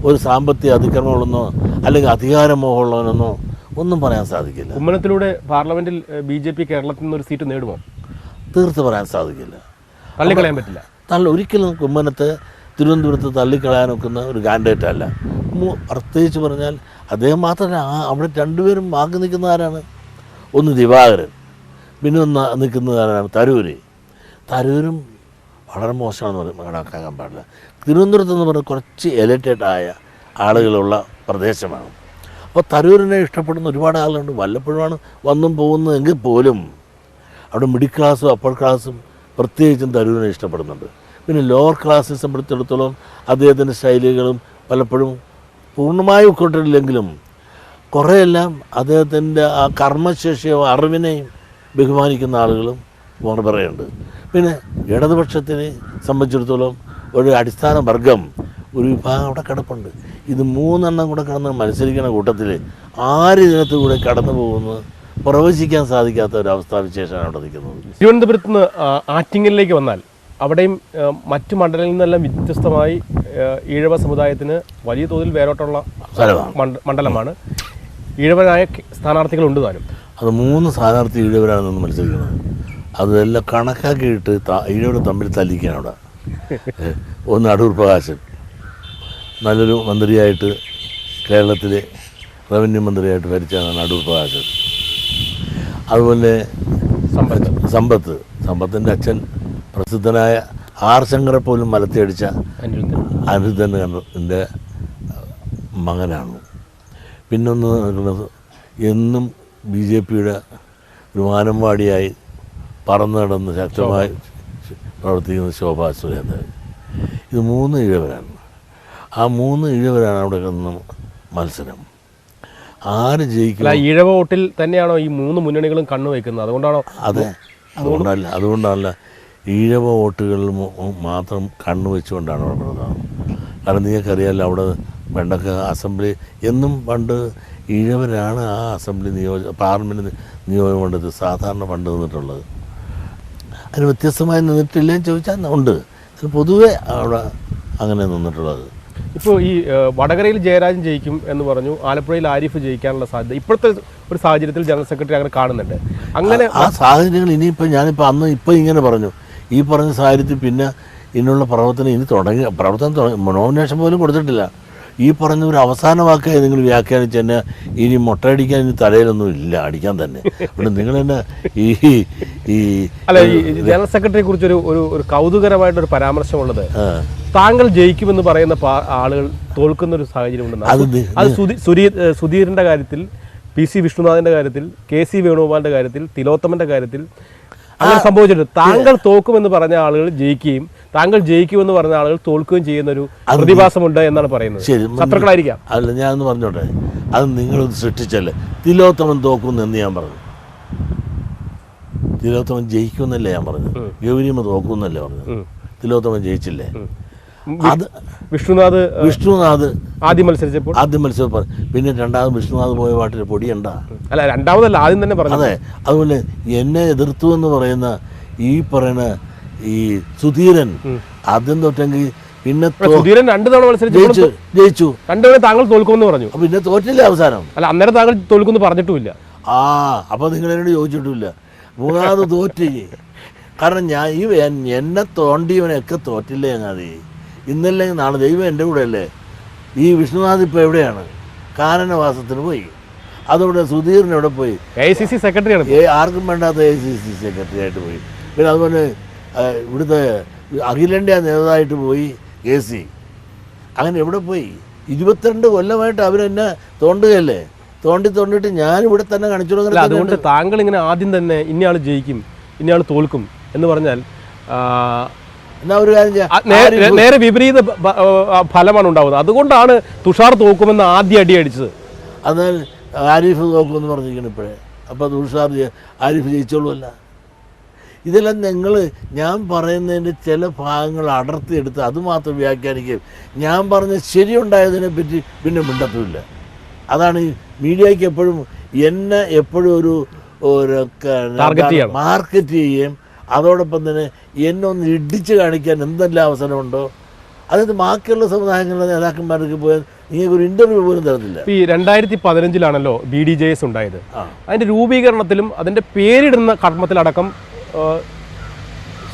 ഒരു സാമ്പത്തിക അതിക്രമങ്ങളെന്നോ അല്ലെങ്കിൽ അധികാരമോഹമുള്ളവനെന്നോ ഒന്നും പറയാൻ സാധിക്കില്ല. കുമ്മനത്തിലൂടെ പാർലമെന്റിൽ BJP കേരളത്തിൽ നിന്ന് ഒരു സീറ്റ് നേടുമോ? തീർത്ത് പറയാൻ സാധിക്കില്ല, തള്ളിക്കളയാൻ പറ്റില്ല. ഒരിക്കലും കുമ്മനത്തെ തിരുവനന്തപുരത്ത് തള്ളിക്കളയാനൊക്കുന്ന ഒരു കാൻഡിഡേറ്റ് അല്ല. പ്രത്യേകിച്ച് പറഞ്ഞാൽ അദ്ദേഹം മാത്രമല്ല, അവിടെ 2 പേരും ബാക്കി നിൽക്കുന്ന ആരാണ്? ഒന്ന് ദിവാകരൻ, പിന്നെ ഒന്ന് നിൽക്കുന്നത് ആരാണ്? തരൂരും വളരെ മോശമാണെന്ന് കണക്കാക്കാൻ പാടില്ല. തിരുവനന്തപുരത്ത് എന്ന് പറഞ്ഞാൽ കുറച്ച് എലറ്റഡായ ആളുകളുള്ള പ്രദേശമാണ്. അപ്പോൾ തരൂരിനെ ഇഷ്ടപ്പെടുന്ന ഒരുപാട് ആളുകളുണ്ട്. വല്ലപ്പോഴുമാണ് വന്നും പോകുന്നതെങ്കിൽ പോലും അവിടെ മിഡിൽ ക്ലാസ്സും അപ്പർ ക്ലാസ്സും പ്രത്യേകിച്ചും തരൂരിനെ ഇഷ്ടപ്പെടുന്നുണ്ട്. പിന്നെ ലോവർ ക്ലാസ്സിനെ സംബന്ധിച്ചിടത്തോളം അദ്ദേഹത്തിൻ്റെ ശൈലികളും പലപ്പോഴും പൂർണ്ണമായി ഉൾക്കൊണ്ടിട്ടില്ലെങ്കിലും കുറേയെല്ലാം അദ്ദേഹത്തിൻ്റെ ആ കർമ്മശേഷിയോ അറിവിനെയും ബഹുമാനിക്കുന്ന ആളുകളും പറയുന്നുണ്ട്. പിന്നെ ഇടതുപക്ഷത്തിനെ സംബന്ധിച്ചിടത്തോളം ഒരു അടിസ്ഥാന വർഗം, ഒരു വിഭാഗം അവിടെ കിടപ്പുണ്ട്. ഇത് 3 കൂടെ കടന്ന് മത്സരിക്കുന്ന കൂട്ടത്തിൽ ആര് ഇതിനകത്ത് കൂടെ കടന്നു പോകുന്നത് പ്രവചിക്കാൻ സാധിക്കാത്ത ഒരു അവസ്ഥാവിശേഷമാണ് അവിടെ നിൽക്കുന്നത്. തിരുവനന്തപുരത്ത് നിന്ന് ആറ്റിങ്ങലിലേക്ക് വന്നാൽ അവിടെയും മറ്റു മണ്ഡലങ്ങളിൽ നിന്നെല്ലാം വ്യത്യസ്തമായി ഈഴവ സമുദായത്തിന് വലിയ തോതിൽ വേരോട്ടുള്ള മണ്ഡലമാണ്. ഈഴവരായ സ്ഥാനാർത്ഥികളുണ്ട് താനും. അത് 3 സ്ഥാനാർത്ഥി ഈഴവരാണെന്ന് മത്സരിക്കുന്നത്. അതെല്ലാം കണക്കാക്കിയിട്ട് ഈഴവർ തമ്മിൽ തല്ലിക്കുകയാണ് അവിടെ. ഒന്ന് അടൂർ പ്രകാശൻ, നല്ലൊരു മന്ത്രിയായിട്ട് കേരളത്തിലെ റവന്യൂ മന്ത്രിയായിട്ട് ഭരിച്ചാണ് അടൂർ പ്രകാശൻ. അതുപോലെ സമ്പത്തിൻ്റെ അച്ഛൻ പ്രസിദ്ധനായ ആർ ശങ്കറെ പോലും മലത്തിയടിച്ച അനിരുദ്ധൻ്റെ മകനാണ്. പിന്നൊന്ന് നടക്കുന്നത് എന്നും BJP-യുടെ ഒരു വാനമ്പാടിയായി പറന്നു നടന്ന് ശക്തമായി പ്രവർത്തിക്കുന്ന ശോഭാ സുരേന്ദ്രൻ. ഇത് 3 ഈഴവരാണ്. ആ 3 ഈഴവരാണ് അവിടെ കിടന്ന മത്സരം. ആര് ജയിക്കും? ഈഴവ വോട്ടിൽ തന്നെയാണോ ഈ 3 മുന്നണികളും കണ്ണുവയ്ക്കുന്നത്? അതുകൊണ്ടാണോ? അതെ, അതുകൊണ്ടല്ല ഈഴവ വോട്ടുകളിൽ മാത്രം കണ്ണുവെച്ചുകൊണ്ടാണ് അവിടെ പ്രധാനം. കാരണം നിങ്ങൾക്കറിയാമല്ലോ, അവിടെ വെണ്ടക്ക അസംബ്ലി എന്നും പണ്ട് ഈഴവരാണ് ആ അസംബ്ലി പാർലമെൻറ്റ് നിയോജകമണ്ഡലത്തിൽ സാധാരണ പണ്ട് നിന്നിട്ടുള്ളത്. അതിന് വ്യത്യസ്തമായി നിന്നിട്ടില്ലെന്ന് ചോദിച്ചാൽ ഉണ്ട്. പൊതുവെ അവിടെ അങ്ങനെ നിന്നിട്ടുള്ളത്. ഇപ്പോൾ ഈ വടകരയിൽ ജയരാജൻ ജയിക്കും എന്ന് പറഞ്ഞു, ആലപ്പുഴയിൽ ആരിഫ് ജയിക്കാനുള്ള സാധ്യത ഇപ്പോഴത്തെ ഒരു സാഹചര്യത്തിൽ ജനറൽ സെക്രട്ടറി അങ്ങനെ കാണുന്നുണ്ട്. അങ്ങനെ ആ സാഹചര്യങ്ങൾ ഇനിയിപ്പോൾ ഞാനിപ്പോൾ ഇങ്ങനെ പറഞ്ഞു, ഈ പറഞ്ഞ സാഹചര്യത്തിൽ പിന്നെ ഇതിനുള്ള പ്രവർത്തനം ഇനി പ്രവർത്തനം നോമിനേഷൻ പോലും കൊടുത്തിട്ടില്ല. ഈ പറഞ്ഞ ഒരു അവസാന വാക്കായി നിങ്ങൾ വ്യാഖ്യാനിച്ച് തന്നെ ഇനി മുട്ടയടിക്കാൻ ഇനി തലയിലൊന്നും ഇല്ല, അടിക്കാൻ തന്നെ. അതുകൊണ്ട് നിങ്ങൾ തന്നെ ഈ അല്ല, ഈ ജനറൽ സെക്രട്ടറിയെ കുറിച്ച് ഒരു കൗതുകരമായിട്ടൊരു പരാമർശമുള്ളത്, താങ്കൾ ജയിക്കുമെന്ന് പറയുന്ന ആളുകൾ തോൽക്കുന്ന ഒരു സാഹചര്യം ഉണ്ടെന്ന്. അത് സുധീറിന്റെ കാര്യത്തിൽ, PC വിഷ്ണുനാഥിന്റെ കാര്യത്തിൽ, KC വേണുഗോപാലിന്റെ കാര്യത്തിൽ, തിലോത്തമന്റെ കാര്യത്തിൽ അങ്ങനെ സംഭവിച്ചിട്ടുണ്ട്. താങ്കൾ തോക്കുമെന്ന് പറഞ്ഞ ആളുകൾ ജയിക്കുകയും താങ്കൾ ജയിക്കുമെന്ന് പറഞ്ഞ ആളുകൾ തോൽക്കുകയും ചെയ്യുന്ന ഒരു പ്രതിഭാസമുണ്ട് എന്നാണ് പറയുന്നത്. ശത്രുക്കളായിരിക്കാം. അല്ല, ഞാനൊന്ന് പറഞ്ഞോട്ടെ, അത് നിങ്ങളൊന്ന് സൃഷ്ടിച്ചല്ലേ. തിലോത്തമൻ തോക്കുമെന്ന് ഞാൻ പറഞ്ഞു. തിലോത്തമൻ ജയിക്കുമെന്നല്ലേ ഞാൻ പറഞ്ഞത്. ഗൗരിയമ്മ തോക്കുമെന്നല്ലേ പറഞ്ഞത്. തിലോത്തമൻ ജയിച്ചില്ലേ? അത് വിഷ്ണുനാഥ് ആദ്യം മത്സരിച്ചപ്പോൾ പിന്നെ രണ്ടാമത് വിഷ്ണുനാഥ് പോയ പാട്ടിൽ പൊടിയണ്ട. അല്ല, രണ്ടാമതല്ല, ആദ്യം തന്നെ പറഞ്ഞു. അതെ, അതുപോലെ എന്നെ എതിർത്തു എന്ന് പറയുന്ന ഈ പറയുന്ന ഈ സുധീരൻ ആദ്യം തൊട്ടെങ്കിൽ പിന്നെ സുധീരൻ 2 തവണ മത്സരിച്ചു, ജയിച്ചു. 2 തവണ താങ്കൾ തോൽക്കുമെന്ന് പറഞ്ഞു. പിന്നെ തോറ്റില്ല അവസാനം. അല്ല, അന്നേരം താങ്കൾ തോൽക്കുമെന്ന് പറഞ്ഞിട്ടുമില്ല. അപ്പൊ നിങ്ങൾ എന്നോട് ചോദിച്ചിട്ടില്ല. മൂന്നാമത് തോറ്റി. കാരണം എന്നെ തോണ്ടിയവനൊക്കെ തോറ്റില്ലേ ചങ്ങാതി. ഇന്നല്ലെങ്കിൽ നാളെ ദൈവം എൻ്റെ കൂടെ അല്ലേ. ഈ വിഷ്ണുനാഥ് ഇപ്പോൾ എവിടെയാണ്? കാനനവാസത്തിന് പോയി. അതോടെ സുധീറിന് എവിടെ പോയി? AICC സെക്രട്ടറിയാണ്. ആർക്കും വേണ്ടാത്ത AICC സെക്രട്ടറി ആയിട്ട് പോയി. പിന്നെ അതുപോലെ ഇവിടുത്തെ അഖിലേന്ത്യാ നേതാവായിട്ട് പോയി KC. അങ്ങനെ എവിടെ പോയി? 22 കൊല്ലമായിട്ട് അവരെന്നെ തോണ്ടുകയല്ലേ. തോണ്ടിട്ട് ഞാനിവിടെ തന്നെ കാണിച്ചു കൊടുക്കുന്നത്. അതുകൊണ്ട് താങ്കൾ ഇങ്ങനെ ആദ്യം തന്നെ ഇന്നയാൾ ജയിക്കും, ഇന്നയാൾ തോൽക്കും എന്ന് പറഞ്ഞാൽ നേരെ വിപരീത ഫലമാണ് ഉണ്ടാവുന്നത്. അതുകൊണ്ടാണ് തുഷാർ തോക്കുമെന്ന് ആദ്യം അടി അടിച്ചത്. എന്നാൽ ആരിഫ് തോക്കുമെന്ന് പറഞ്ഞിരിക്കണം ഇപ്പോഴേ. അപ്പോൾ തുഷാർ ആരിഫ് ജയിച്ചോളുമല്ല. ഇതെല്ലാം ഞാൻ പറയുന്നതിൻ്റെ ചില ഭാഗങ്ങൾ അടർത്തിയെടുത്ത് അതുമാത്രം വ്യാഖ്യാനിക്കുകയും ഞാൻ പറഞ്ഞ ശരിയുണ്ടായതിനെ പറ്റി പിന്നെ മിണ്ടത്തുമില്ല. അതാണ് ഈ മീഡിയയ്ക്ക് എപ്പോഴും എന്നെ എപ്പോഴും ഒരു മാർക്കറ്റ് ചെയ്യുകയും അതോടൊപ്പം തന്നെ എന്നെ ഒന്ന് ഇടിച്ച് കാണിക്കാൻ എന്തെല്ലാം അവസരമുണ്ടോ. അതായത് ബാക്കിയുള്ള സമുദായങ്ങളിലെ നേതാക്കന്മാർക്ക് പോയാൽ നിങ്ങൾക്ക് ഒരു ഇന്റർവ്യൂ പോലും തരത്തില്ല. ഈ 2015 BDJS ഉണ്ടായത്. അതിന്റെ രൂപീകരണത്തിലും അതിന്റെ പേരിടുന്ന കർമ്മത്തിലടക്കം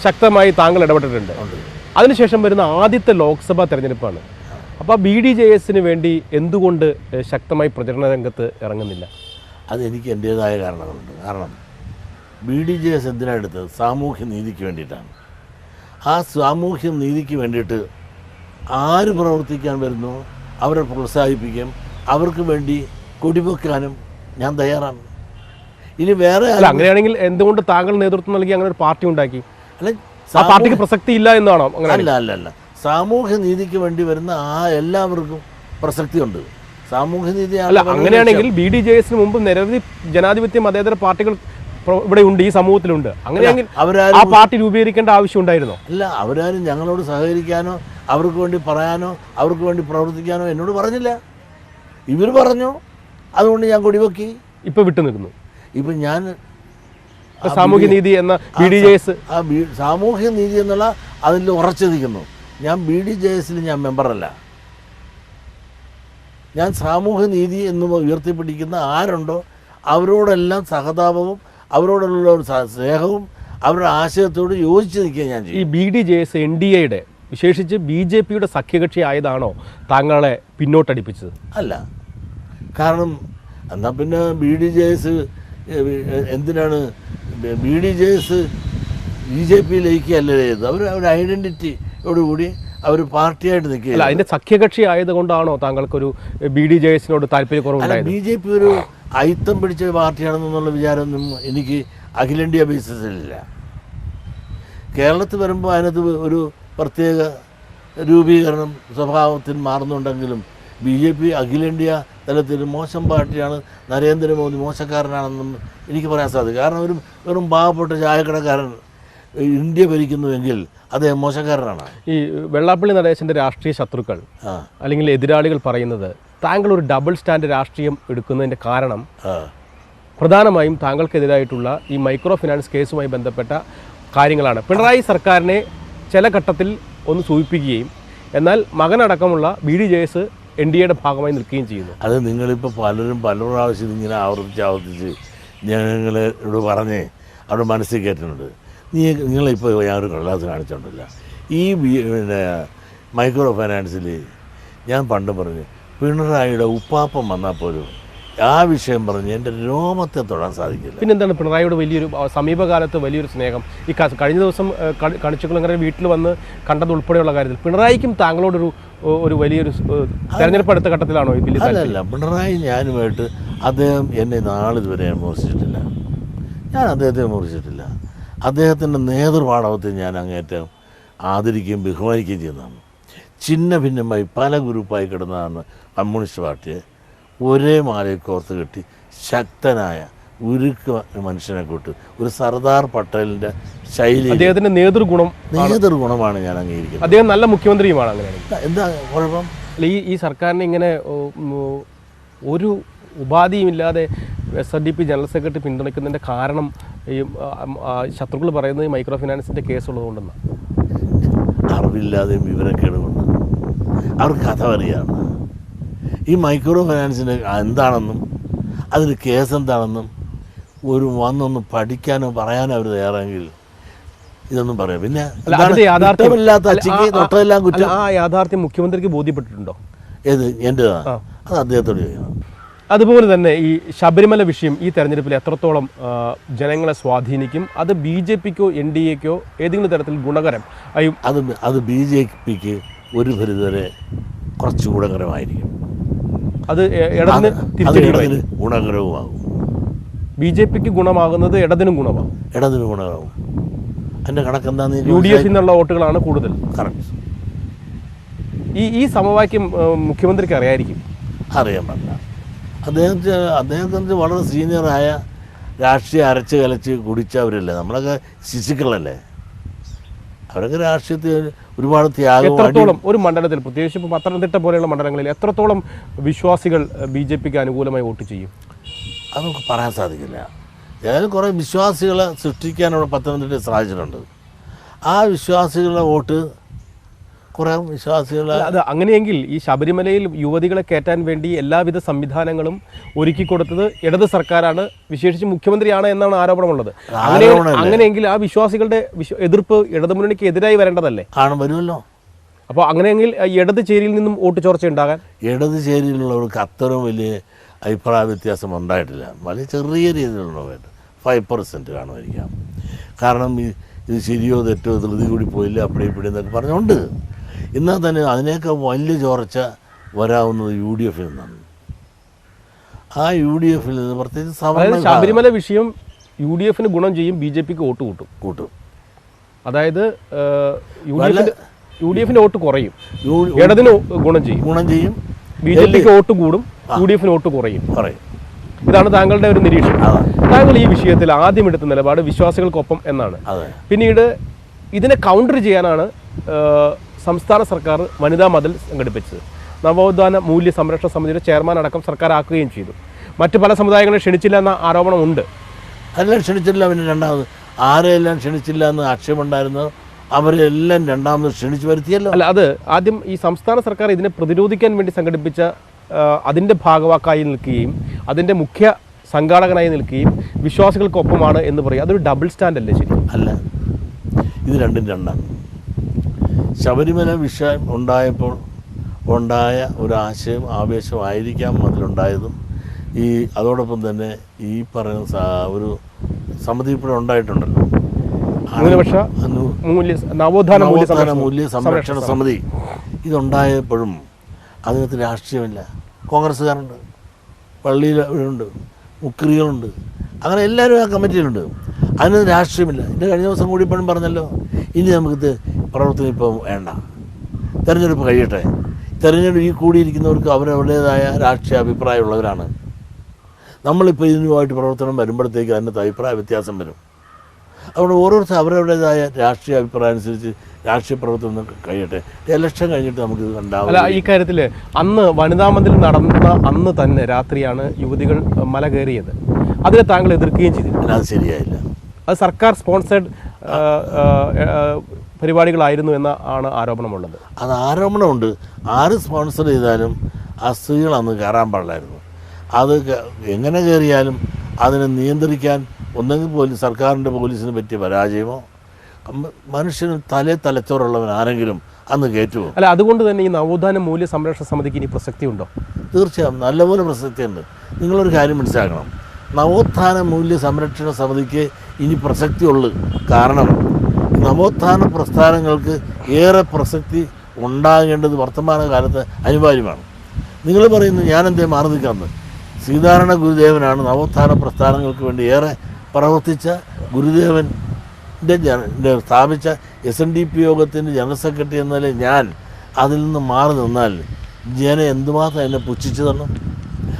ശക്തമായി താങ്കൾ ഇടപെട്ടിട്ടുണ്ട്. അതിനുശേഷം വരുന്ന ആദ്യത്തെ ലോക്സഭാ തെരഞ്ഞെടുപ്പാണ്. അപ്പോൾ BDJSന് വേണ്ടി എന്തുകൊണ്ട് ശക്തമായി പ്രചരണ രംഗത്ത് ഇറങ്ങുന്നില്ല? അതെനിക്ക് എൻ്റേതായ കാരണങ്ങളുണ്ട്. കാരണം BDJS എന്തിനാണ് എടുത്തത്? സാമൂഹ്യ നീതിക്ക് വേണ്ടിയിട്ടാണ്. ആ സാമൂഹ്യ നീതിക്ക് വേണ്ടിയിട്ട് ആര് പ്രവർത്തിക്കാൻ വരുന്നു അവരെ പ്രോത്സാഹിപ്പിക്കും, അവർക്ക് വേണ്ടി കൊടിവെക്കാനും ഞാൻ തയ്യാറാണ്. ഇനി വേറെ അങ്ങനെയാണെങ്കിൽ എന്തുകൊണ്ട് താങ്കൾ നേതൃത്വം നൽകി അങ്ങനെ ഒരു പാർട്ടി ഉണ്ടാക്കി? അല്ല, ആ പാർട്ടിക്ക് പ്രസക്തി ഇല്ല എന്നാണോ? അല്ല, സാമൂഹ്യ നീതിക്ക് വേണ്ടി വരുന്ന എല്ലാവർക്കും പ്രസക്തിയുണ്ട്. സാമൂഹ്യ നീതി അല്ല, അങ്ങനെയാണെങ്കിൽ BDJSന് മുമ്പ് നിരവധി ജനാധിപത്യ മതേതര പാർട്ടികൾ ഇവിടെ ഉണ്ട്, ഈ സമൂഹത്തിലുണ്ട്. അങ്ങനെയാണെങ്കിൽ ആ പാർട്ടി രൂപീകരിക്കേണ്ട ആവശ്യം ഉണ്ടായിരുന്നോ? അല്ല, അവരാരും ഞങ്ങളോട് സഹകരിക്കാനോ അവർക്ക് വേണ്ടി പറയാനോ അവർക്ക് വേണ്ടി പ്രവർത്തിക്കാനോ എന്നോട് പറഞ്ഞില്ല. ഇവർ പറഞ്ഞു, അതുകൊണ്ട് ഞാൻ കൊടിവെക്കി. ഇപ്പൊ വിട്ടു നിൽക്കുന്നു. ഇപ്പൊ ഞാൻ സാമൂഹ്യ നീതി എന്ന BDJS സാമൂഹ്യ നീതി എന്നുള്ള അതിൽ ഉറച്ചു നിൽക്കുന്നു. ഞാൻ BDJSൽ ഞാൻ മെമ്പറല്ല. ഞാൻ സാമൂഹ്യ നീതി എന്ന് ഉയർത്തിപ്പിടിക്കുന്ന ആരുണ്ടോ അവരോടെല്ലാം സഹതാപവും അവരോടുള്ള ഒരു സ്നേഹവും അവരുടെ ആശയത്തോട് യോജിച്ച് നിൽക്കുക ഞാൻ ചെയ്യും. ഈ BDJS NDAയുടെ വിശേഷിച്ച് BJPയുടെ സഖ്യകക്ഷി ആയതാണോ താങ്കളെ പിന്നോട്ടടിപ്പിച്ചത്? അല്ല, കാരണം എന്നാൽ പിന്നെ BDJS എന്തിനാണ് BDJS BJP ലയിക്കുകയല്ലേ ചെയ്തത്? അവർ ഐഡൻറ്റിറ്റിയോടുകൂടി അവർ പാർട്ടിയായിട്ട് നിൽക്കുക. അല്ല, അതിൻ്റെ സഖ്യകക്ഷി ആയതുകൊണ്ടാണോ താങ്കൾക്കൊരു BDJSനോട് താല്പര്യക്കുറവുണ്ടായത്? BJP ഒരു അയിത്തം പിടിച്ച പാർട്ടിയാണെന്നുള്ള വിചാരമൊന്നും എനിക്ക് അഖിലേന്ത്യാ ബേസിസിലില്ല. കേരളത്തിൽ വരുമ്പോൾ അതിനകത്ത് ഒരു പ്രത്യേക രൂപീകരണം സ്വഭാവത്തിൽ മാറുന്നുണ്ടെങ്കിലും BJP അഖിലേന്ത്യാ തലത്തിൽ മോശം പാർട്ടിയാണ്, നരേന്ദ്രമോദി മോശക്കാരനാണെന്നും എനിക്ക് പറയാൻ സാധിക്കും. കാരണം ഒരു വെറും പാവപ്പെട്ട ചായക്കടക്കാരൻ ഇന്ത്യ ഭരിക്കുന്നുവെങ്കിൽ അദ്ദേഹം മോശക്കാരനാണ്. ഈ വെള്ളാപ്പള്ളി നടേശൻ്റെ രാഷ്ട്രീയ ശത്രുക്കൾ അല്ലെങ്കിൽ എതിരാളികൾ പറയുന്നത് താങ്കൾ ഒരു ഡബിൾ സ്റ്റാൻഡ് രാഷ്ട്രീയം എടുക്കുന്നതിൻ്റെ കാരണം പ്രധാനമായും താങ്കൾക്കെതിരായിട്ടുള്ള ഈ മൈക്രോ ഫിനാൻസ് കേസുമായി ബന്ധപ്പെട്ട കാര്യങ്ങളാണ്. പിണറായി സർക്കാരിനെ ചില ഘട്ടത്തിൽ ഒന്ന് സൂചിപ്പിക്കുകയും എന്നാൽ മകനടക്കമുള്ള BDJS NDAയുടെ ഭാഗമായി നിൽക്കുകയും ചെയ്യുന്നു. അത് നിങ്ങളിപ്പോൾ പലരും പല പ്രാവശ്യം ഇങ്ങനെ ആവർത്തിച്ച് ഞങ്ങളോട് പറഞ്ഞ് അവിടെ മനസ്സിൽ കയറ്റുന്നുണ്ട്. നിങ്ങളിപ്പോൾ ഞാനൊരു കടലാസ് കാണിച്ചിട്ടില്ല. ഈ പിന്നെ മൈക്രോ ഫൈനാൻസിൽ ഞാൻ പണ്ട് പറഞ്ഞു പിണറായിയുടെ ഉപ്പാപ്പം വന്നാൽ പോലും ആ വിഷയം പറഞ്ഞ് എൻ്റെ രോമത്തെ തൊടാൻ സാധിക്കില്ല. പിന്നെന്താണ് പിണറായിയുടെ വലിയൊരു സമീപകാലത്ത് വലിയൊരു സ്നേഹം ഈ കഴിഞ്ഞ ദിവസം കണിച്ചുകുളങ്ങര വീട്ടിൽ വന്ന് കണ്ടത് ഉൾപ്പെടെയുള്ള കാര്യത്തിൽ പിണറായിക്കും താങ്കളോടൊരു വലിയൊരു തെരഞ്ഞെടുപ്പ് അടുത്ത ഘട്ടത്തിലാണോ ഈ വലിയ അല്ലല്ല, പിണറായി ഞാനുമായിട്ട് അദ്ദേഹം എന്നെ നാളിതുവരെ വിമർശിച്ചിട്ടില്ല. ഞാൻ അദ്ദേഹത്തെ വിമർശിച്ചിട്ടില്ല. അദ്ദേഹത്തിൻ്റെ നേതൃപാടവത്തെ ഞാൻ അങ്ങേറ്റം ആദരിക്കുകയും ബഹുമാനിക്കുകയും ചെയ്യുന്നതാണ്. ചിഹ്ന ഭിന്നമായി പല ഗ്രൂപ്പായി കിടന്നതാണ് കമ്മ്യൂണിസ്റ്റ് പാർട്ടിയെ ഒരേ മാലയിൽ കോർത്ത് കെട്ടി ശക്തനായ ഉരുക്ക് മനുഷ്യനെ കൂട്ട് ഒരു സർദാർ പട്ടേലിൻ്റെ ശൈലി, അദ്ദേഹത്തിൻ്റെ നേതൃഗുണമാണ് ഞാൻ അംഗീകരിക്കുന്നത്. അദ്ദേഹം നല്ല മുഖ്യമന്ത്രിയുമാണ്. അങ്ങനെയാണ്. എന്താ കുഴപ്പം? അല്ല, ഈ സർക്കാരിനെ ഇങ്ങനെ ഒരു ഉപാധിയുമില്ലാതെ SNDP ജനറൽ സെക്രട്ടറി പിന്തുണയ്ക്കുന്നതിൻ്റെ കാരണം ഈ ശത്രുക്കൾ പറയുന്നത് മൈക്രോ ഫിനാൻസിൻ്റെ കേസുള്ളതുകൊണ്ടെന്നാണ്. അറിവില്ലാതെയും വിവരക്കേട് കൊണ്ട് അവർക്ക് കഥ അറിയാം. ഈ മൈക്രോ ഫിനാൻസിന് എന്താണെന്നും അതിന് കേസ് എന്താണെന്നും വന്നൊന്ന് പഠിക്കാനോ പറയാനോ അവർ തയ്യാറെങ്കിൽ ഇതൊന്നും പറയാം. പിന്നെ ആ യാഥാർത്ഥ്യം മുഖ്യമന്ത്രിക്ക് ബോധ്യപ്പെട്ടിട്ടുണ്ടോ? ഏത് എൻ്റെതാണ്? അത് അദ്ദേഹത്തോട് ചെയ്യണം. അതുപോലെ തന്നെ ഈ ശബരിമല വിഷയം ഈ തെരഞ്ഞെടുപ്പിൽ എത്രത്തോളം ജനങ്ങളെ സ്വാധീനിക്കും? അത് BJPക്കോ NDAക്കോ ഏതെങ്കിലും തരത്തിൽ ഗുണകരം? അത് BJPക്ക് ഒരു പരിധിവരെ കുറച്ച് ഗുണകരമായിരിക്കും. അത് ഇടതിന് ഗുണകരവുമാകും. BJPക്ക് ഗുണമാകുന്നത് ഇടതിനും ഗുണമാകും. ഇടതിന് ഗുണമാകും. അതിൻ്റെ കണക്കെന്താന്ന് UDF നിന്നുള്ള വോട്ടുകളാണ് കൂടുതൽ. കറക്റ്റ്. ഈ സമവാക്യം മുഖ്യമന്ത്രിക്ക് അറിയായിരിക്കും. അറിയാൻ പറ്റില്ല. അദ്ദേഹത്തിന് വളരെ സീനിയറായ രാഷ്ട്രീയം അരച്ച് കലച്ച് കുടിച്ചവരല്ലേ. നമ്മളൊക്കെ ശിശുക്കളല്ലേ. അവരൊക്കെ രാഷ്ട്രീയത്തിൽ ഒരുപാട് ത്യാഗം. എത്രത്തോളം ഒരു മണ്ഡലത്തിൽ, പ്രത്യേകിച്ച് ഇപ്പോൾ പത്തനംതിട്ട പോലെയുള്ള മണ്ഡലങ്ങളിൽ എത്രത്തോളം വിശ്വാസികൾ BJPക്ക് അനുകൂലമായി വോട്ട് ചെയ്യും? അത് നമുക്ക് പറയാൻ സാധിക്കില്ല. ഏതായാലും കുറേ വിശ്വാസികളെ സൃഷ്ടിക്കാനുള്ള പത്തനംതിട്ടയിൽ സാധിച്ചിട്ടുണ്ട്. ആ വിശ്വാസികളുടെ വോട്ട് കുറേ വിശ്വാസികളെ അത് അങ്ങനെയെങ്കിൽ ഈ ശബരിമലയിൽ യുവതികളെ കയറ്റാൻ വേണ്ടി എല്ലാവിധ സംവിധാനങ്ങളും ഒരുക്കിക്കൊടുത്തത് ഇടത് സർക്കാരാണ്, വിശേഷിച്ച് മുഖ്യമന്ത്രിയാണ് എന്നാണ് ആരോപണമുള്ളത്. അങ്ങനെയെങ്കിൽ ആ വിശ്വാസികളുടെ എതിർപ്പ് ഇടതുമുന്നണിക്ക് എതിരായി വരേണ്ടതല്ലേ? വരുമല്ലോ. അപ്പോൾ അങ്ങനെയെങ്കിൽ ഇടത് ചേരിയിൽ നിന്നും വോട്ട് ചോർച്ച ഉണ്ടാകാൻ ഇടത് ചേരിയിലുള്ളവർക്ക് അത്രയും വലിയ അഭിപ്രായ വ്യത്യാസം ഉണ്ടായിട്ടില്ല. വളരെ ചെറിയ രീതിയിലുള്ളവർ 5% കാണുമായിരിക്കാം. കാരണം ഇത് ശരിയോ തെറ്റോ ധൃതി കൂടി പോയില്ല അവിടെ ഇവിടെ എന്നൊക്കെ പറഞ്ഞുകൊണ്ട് എന്നാൽ തന്നെ അതിനേക്കാൾ വലിയ ചോർച്ച വരാവുന്നത് UDF നിന്നാണ്. ആ UDF നിന്ന് പ്രത്യേകിച്ച് ശബരിമല വിഷയം UDFന് ഗുണം ചെയ്യും, BJPക്ക് വോട്ട് കൂട്ടും. അതായത് UDFന്റെ വോട്ട് കുറയും, ഇടതിന് ഗുണം ചെയ്യും. BJPക്ക് വോട്ട് കൂടും, UDFന് വോട്ട് കുറയും. ഇതാണ് താങ്കളുടെ ഒരു നിരീക്ഷണം. താങ്കൾ ഈ വിഷയത്തിൽ ആദ്യം എടുത്ത നിലപാട് വിശ്വാസികൾക്കൊപ്പം എന്നാണ്. പിന്നീട് ഇതിനെ കൗണ്ടർ ചെയ്യാനാണ് സംസ്ഥാന സർക്കാർ വനിതാ മതിൽ സംഘടിപ്പിച്ചത്. നവോത്ഥാന മൂല്യ സംരക്ഷണ സമിതിയുടെ ചെയർമാൻ അടക്കം സർക്കാർ ആക്കുകയും ചെയ്തു. മറ്റ് പല സമുദായങ്ങളെ ക്ഷണിച്ചില്ല എന്ന ആരോപണമുണ്ട്. അതെല്ലാം ക്ഷണിച്ചില്ല. പിന്നെ രണ്ടാമത് ആരെയെല്ലാം ക്ഷണിച്ചില്ല എന്ന് ആക്ഷേപമുണ്ടായിരുന്നു. അവരെല്ലാം രണ്ടാമത് ക്ഷണിച്ചു വരുത്തിയല്ലോ. അല്ല, അത് ആദ്യം ഈ സംസ്ഥാന സർക്കാർ ഇതിനെ പ്രതിരോധിക്കാൻ വേണ്ടി സംഘടിപ്പിച്ച അതിൻ്റെ ഭാഗവാക്കായി നിൽക്കുകയും അതിൻ്റെ മുഖ്യ സംഘാടകനായി നിൽക്കുകയും വിശ്വാസികൾക്കൊപ്പമാണ് എന്ന് പറയും. അതൊരു ഡബിൾ സ്റ്റാൻഡ് അല്ലേ? ശരി അല്ല, ഇത് രണ്ടാണ്. ശബരിമല വിഷയം ഉണ്ടായപ്പോൾ ഉണ്ടായ ഒരു ആശയം ആവേശമായിരിക്കാം അതിലുണ്ടായതും. അതോടൊപ്പം തന്നെ ഈ പറയുന്ന ഒരു സമിതി ഇവിടെ ഉണ്ടായിട്ടുണ്ടല്ലോ, നവോത്ഥാന മൂല്യ സംരക്ഷണ സമിതി. ഇതുണ്ടായപ്പോഴും അതിനകത്ത് രാഷ്ട്രീയമില്ല. കോൺഗ്രസ്സുകാരുണ്ട്, പള്ളിയിൽ ഉണ്ട്, മുക്രികളുണ്ട്, അങ്ങനെ എല്ലാവരും ആ കമ്മിറ്റിയിലുണ്ട്. അതിനകത്ത് രാഷ്ട്രീയമില്ല. ഇതിൻ്റെ കഴിഞ്ഞ ദിവസം കൂടി ഇപ്പോഴും പറഞ്ഞല്ലോ, ഇനി നമുക്ക് പ്രവർത്തനം ഇപ്പം വേണ്ട, തെരഞ്ഞെടുപ്പ് കഴിയട്ടെ. തെരഞ്ഞെടുപ്പ് ഈ കൂടിയിരിക്കുന്നവർക്ക് അവരവരുടേതായ രാഷ്ട്രീയ അഭിപ്രായമുള്ളവരാണ്. നമ്മളിപ്പോൾ ഇതിനുമായിട്ട് പ്രവർത്തനം വരുമ്പോഴത്തേക്ക് അതിനകത്ത് അഭിപ്രായ വ്യത്യാസം വരും. അതുകൊണ്ട് ഓരോരുത്തരും അവരവരുടേതായ രാഷ്ട്രീയ അഭിപ്രായം അനുസരിച്ച് രാഷ്ട്രീയ പ്രവർത്തനം കഴിയട്ടെ. ഇലക്ഷൻ കഴിഞ്ഞിട്ട് നമുക്കിത് കണ്ടാവും. അല്ല, ഈ കാര്യത്തിൽ അന്ന് വനിതാ മതിൽ നടന്ന അന്ന് തന്നെ രാത്രിയാണ് യുവതികൾ മല കയറിയത്. അതിനെ താങ്കൾ എതിർക്കുകയും ചെയ്തില്ല. അത് ശരിയായില്ല. അത് സർക്കാർ സ്പോൺസേഡ് പരിപാടികളായിരുന്നു എന്ന ആണ് ആരോപണമുള്ളത്. അത് ആരോപണമുണ്ട്. ആര് സ്പോൺസർ ചെയ്താലും ആ സ്ത്രീകൾ അന്ന് കയറാൻ പാടില്ലായിരുന്നു. അത് എങ്ങനെ കയറിയാലും അതിനെ നിയന്ത്രിക്കാൻ ഒന്നെങ്കിൽ സർക്കാരിൻ്റെ പോലീസിന് പറ്റിയ പരാജയമോ മനുഷ്യന് തലച്ചോറുള്ളവൻ ആരെങ്കിലും അന്ന് കയറ്റുമോ? അല്ല, അതുകൊണ്ട് തന്നെ ഈ നവോത്ഥാന മൂല്യ സംരക്ഷണ സമിതിക്ക് ഇനി പ്രസക്തി ഉണ്ടോ? തീർച്ചയായും നല്ലപോലെ പ്രസക്തിയുണ്ട്. നിങ്ങളൊരു കാര്യം മനസ്സിലാക്കണം, നവോത്ഥാന മൂല്യ സംരക്ഷണ സമിതിക്ക് ഇനി പ്രസക്തിയുള്ളൂ. കാരണം നവോത്ഥാന പ്രസ്ഥാനങ്ങൾക്ക് ഏറെ പ്രസക്തി ഉണ്ടാകേണ്ടത് വർത്തമാനകാലത്ത് അനിവാര്യമാണ്. നിങ്ങൾ പറയുന്നു ഞാനെന്തേ മാറി നിൽക്കാമെന്ന്. ശ്രീനാരായണ ഗുരുദേവനാണ് നവോത്ഥാന പ്രസ്ഥാനങ്ങൾക്ക് വേണ്ടി ഏറെ പ്രവർത്തിച്ച ഗുരുദേവൻ്റെ സ്ഥാപിച്ച SNDP യോഗത്തിൻ്റെ ജനറൽ സെക്രട്ടറി എന്നാലേ ഞാൻ അതിൽ നിന്ന് മാറി നിന്നാൽ ജനം എന്തുമാത്രം എന്നെ പുച്ഛിച്ചു തരണം.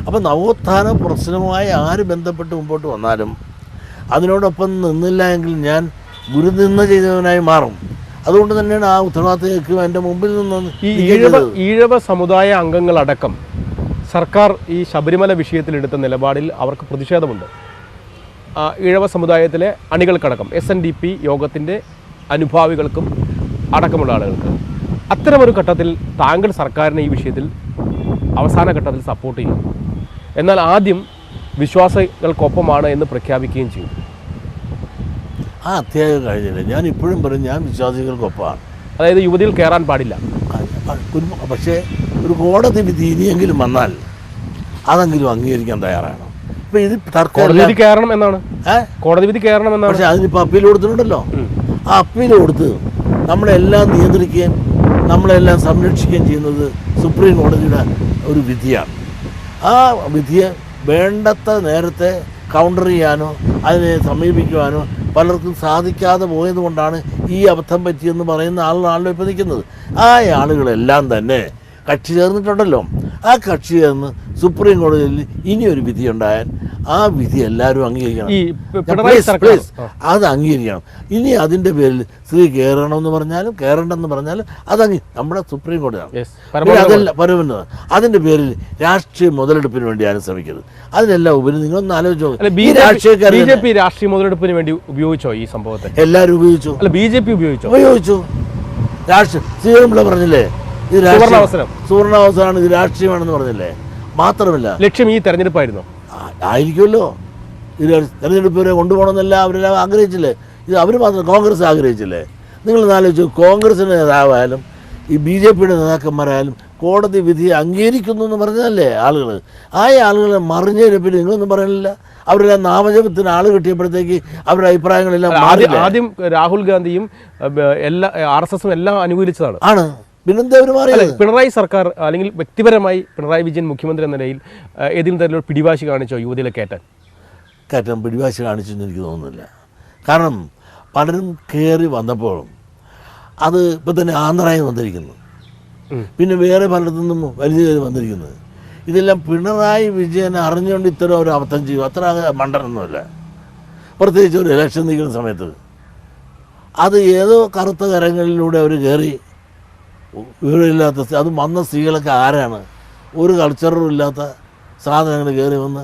അപ്പം നവോത്ഥാന പ്രശ്നവുമായി ആര് ബന്ധപ്പെട്ട് മുമ്പോട്ട് വന്നാലും അതിനോടൊപ്പം നിന്നില്ല എങ്കിൽ ഞാൻ ഗുരുനിന്ദ ചെയ്തവനായി മാറും. അതുകൊണ്ട് തന്നെയാണ് ആ ഉത്തരവാദിത്തം എൻ്റെ മുമ്പിൽ നിന്ന് ഈ ഈഴവ സമുദായ അംഗങ്ങളടക്കം സർക്കാർ ഈ ശബരിമല വിഷയത്തിലെടുത്ത നിലപാടിൽ അവർക്ക് പ്രതിഷേധമുണ്ട്. ഈഴവ സമുദായത്തിലെ അണികൾക്കടക്കം SNDP യോഗത്തിൻ്റെ അനുഭാവികൾക്കും അടക്കമുള്ള ആളുകൾക്ക്. അത്തരമൊരു ഘട്ടത്തിൽ താങ്കൾ സർക്കാരിനെ ഈ വിഷയത്തിൽ അവസാന ഘട്ടത്തിൽ സപ്പോർട്ട് ചെയ്യും, എന്നാൽ ആദ്യം വിശ്വാസികൾക്കൊപ്പമാണ് എന്ന് പ്രഖ്യാപിക്കുകയും ചെയ്യും. ആ അധ്യായം കഴിഞ്ഞില്ല. ഞാൻ ഇപ്പോഴും പറയും ഞാൻ വിശ്വാസികൾക്കൊപ്പമാണ്. അതായത് യുവതിയിൽ കയറാൻ പാടില്ല. പക്ഷേ ഒരു കോടതി വിധി ഇനിയെങ്കിലും വന്നാൽ അതെങ്കിലും അംഗീകരിക്കാൻ തയ്യാറാണ്. ഇപ്പം ഇത് കോടതി വിധി കയറണം എന്നാണ്. കോടതി വിധി കയറണം എന്നാണ്. പക്ഷേ അതിനിപ്പോൾ അപ്പീൽ കൊടുത്തിട്ടുണ്ടല്ലോ. ആ അപ്പീൽ കൊടുത്ത് നമ്മളെല്ലാം നിയന്ത്രിക്കുകയും നമ്മളെല്ലാം സംരക്ഷിക്കുകയും ചെയ്യുന്നത് സുപ്രീം കോടതിയുടെ ഒരു വിധിയാണ്. ആ വിധിയെ വേണ്ടത്ര നേരത്തെ കൗണ്ടർ ചെയ്യാനോ അതിനെ സമീപിക്കുവാനോ പലർക്കും സാധിക്കാതെ പോയതുകൊണ്ടാണ് ഈ അബദ്ധം പറ്റിയെന്ന് പറയുന്ന ആളുകളാണല്ലോ ഇപ്പോൾ നിൽക്കുന്നത്. ആ ആളുകളെല്ലാം തന്നെ കക്ഷി ചേർന്നിട്ടുണ്ടല്ലോ. ആ കക്ഷി ചേർന്ന് സുപ്രീം കോടതിയിൽ ഇനിയൊരു വിധി ഉണ്ടായാൽ ആ വിധി എല്ലാവരും അംഗീകരിക്കണം. അത് അംഗീകരിക്കണം. ഇനി അതിൻ്റെ പേരിൽ സ്ത്രീ കയറണമെന്ന് പറഞ്ഞാലും കയറണ്ടെന്ന് പറഞ്ഞാലും നമ്മുടെ സുപ്രീം കോടതിയാണ്. അതല്ല പരമോന്നത. അതിൻ്റെ പേരിൽ രാഷ്ട്രീയ മുതലെടുപ്പിന് വേണ്ടിയാണ് ശ്രമിക്കുന്നത്. അതിനെല്ലാം ഉപരി നിങ്ങളൊന്ന് ആലോചിച്ചോ, BJP രാഷ്ട്രീയ മുതലെടുപ്പിന് വേണ്ടി ഉപയോഗിച്ചോ ഈ സംഭവത്തെ? എല്ലാവരും ഉപയോഗിച്ചു. അല്ല, BJP ഉപയോഗിച്ചു. രാഷ്ട്രീയ ശ്രീധരൻപിള്ള പറഞ്ഞില്ലേ ഇത് സുവർണാവസരമാണ്, ഇത് രാഷ്ട്രീയമാണെന്ന് പറഞ്ഞില്ലേ? മാത്രമല്ല ലക്ഷ്യം ഈ തെരഞ്ഞെടുപ്പായിരുന്നു. ആയിരിക്കുമല്ലോ. ഇത് തെരഞ്ഞെടുപ്പ് വരെ കൊണ്ടുപോകണമെന്നല്ല അവരെല്ലാം ആഗ്രഹിച്ചില്ലേ? ഇത് അവർ മാത്രം കോൺഗ്രസ് ആഗ്രഹിച്ചില്ലേ? നിങ്ങൾ ആലോചിച്ചു, കോൺഗ്രസിൻ്റെ നേതാവായാലും ഈ BJPയുടെ നേതാക്കന്മാരായാലും കോടതി വിധി അംഗീകരിക്കുന്നു എന്ന് പറഞ്ഞതല്ലേ ആളുകൾ. ആ ആളുകളെ മറിഞ്ഞതിനെ പറ്റി നിങ്ങളൊന്നും പറയണില്ല. അവരെല്ലാം നാമജപത്തിന് ആൾ കിട്ടിയപ്പോഴത്തേക്ക് അവരുടെ അഭിപ്രായങ്ങളെല്ലാം ആദ്യം രാഹുൽ ഗാന്ധിയും എല്ലാ RSSും എല്ലാം അനുകൂലിച്ചതാണ്. ആണ്. പിന്നെന്താ അവർ മാറി? പിണറായി സർക്കാർ അല്ലെങ്കിൽ വ്യക്തിപരമായി പിണറായി വിജയൻ മുഖ്യമന്ത്രി എന്ന നിലയിൽ ഏതെങ്കിലും തരത്തിലുള്ള പിടിവാശി കാണിച്ചോ യുവതികളെ കയറ്റാൻ പിടിവാശി കാണിച്ചെന്ന് എനിക്ക് തോന്നുന്നില്ല. കാരണം പലരും കയറി വന്നപ്പോഴും അത് ഇപ്പം തന്നെ ആന്ധ്രയിൽ വന്നിരിക്കുന്നു, പിന്നെ വേറെ പലയിടത്തു നിന്നും വലിയ വന്നിരിക്കുന്നത്. ഇതെല്ലാം പിണറായി വിജയൻ അറിഞ്ഞുകൊണ്ട് ഇത്തരം ഒരു അബദ്ധം ചെയ്യും. അത്ര മണ്ടനൊന്നുമില്ല. പ്രത്യേകിച്ച് ഒരു ഇലക്ഷൻ നിൽക്കുന്ന സമയത്ത് അത് ഏതോ കറുത്ത കരങ്ങളിലൂടെ അവർ കയറി വീടില്ലാത്ത അത് വന്ന സ്ത്രീകളൊക്കെ ആരാണ്? ഒരു കൾച്ചറും ഇല്ലാത്ത സാധനങ്ങൾ കയറി വന്ന്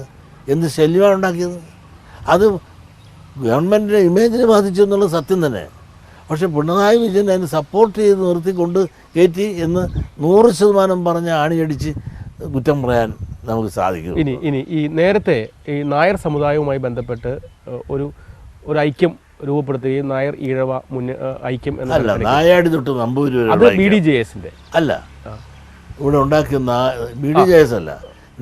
എന്ത് ശല്യമാണ് ഉണ്ടാക്കിയത്? അത് ഗവൺമെൻറ്റിൻ്റെ ഇമേജിനെ ബാധിച്ചു എന്നുള്ളത് സത്യം തന്നെ. പക്ഷേ പിണറായി വിജയൻ അതിന് സപ്പോർട്ട് ചെയ്ത് നിർത്തിക്കൊണ്ട് കയറ്റി എന്ന് 100% പറഞ്ഞ് ആണിയടിച്ച് കുറ്റം പറയാൻ നമുക്ക് സാധിക്കും. ഇനി ഈ നേരത്തെ ഈ നായർ സമുദായവുമായി ബന്ധപ്പെട്ട് ഒരു ഐക്യം രൂപപ്പെടുത്തുകയും നായർ ഈഴവ ഐക്യം അല്ല, നായാടി തൊട്ട് നമ്പൂരി അത് BDJSന്റെ അല്ല, ഇവിടെ ഉണ്ടാക്കിയ BDJS അല്ല,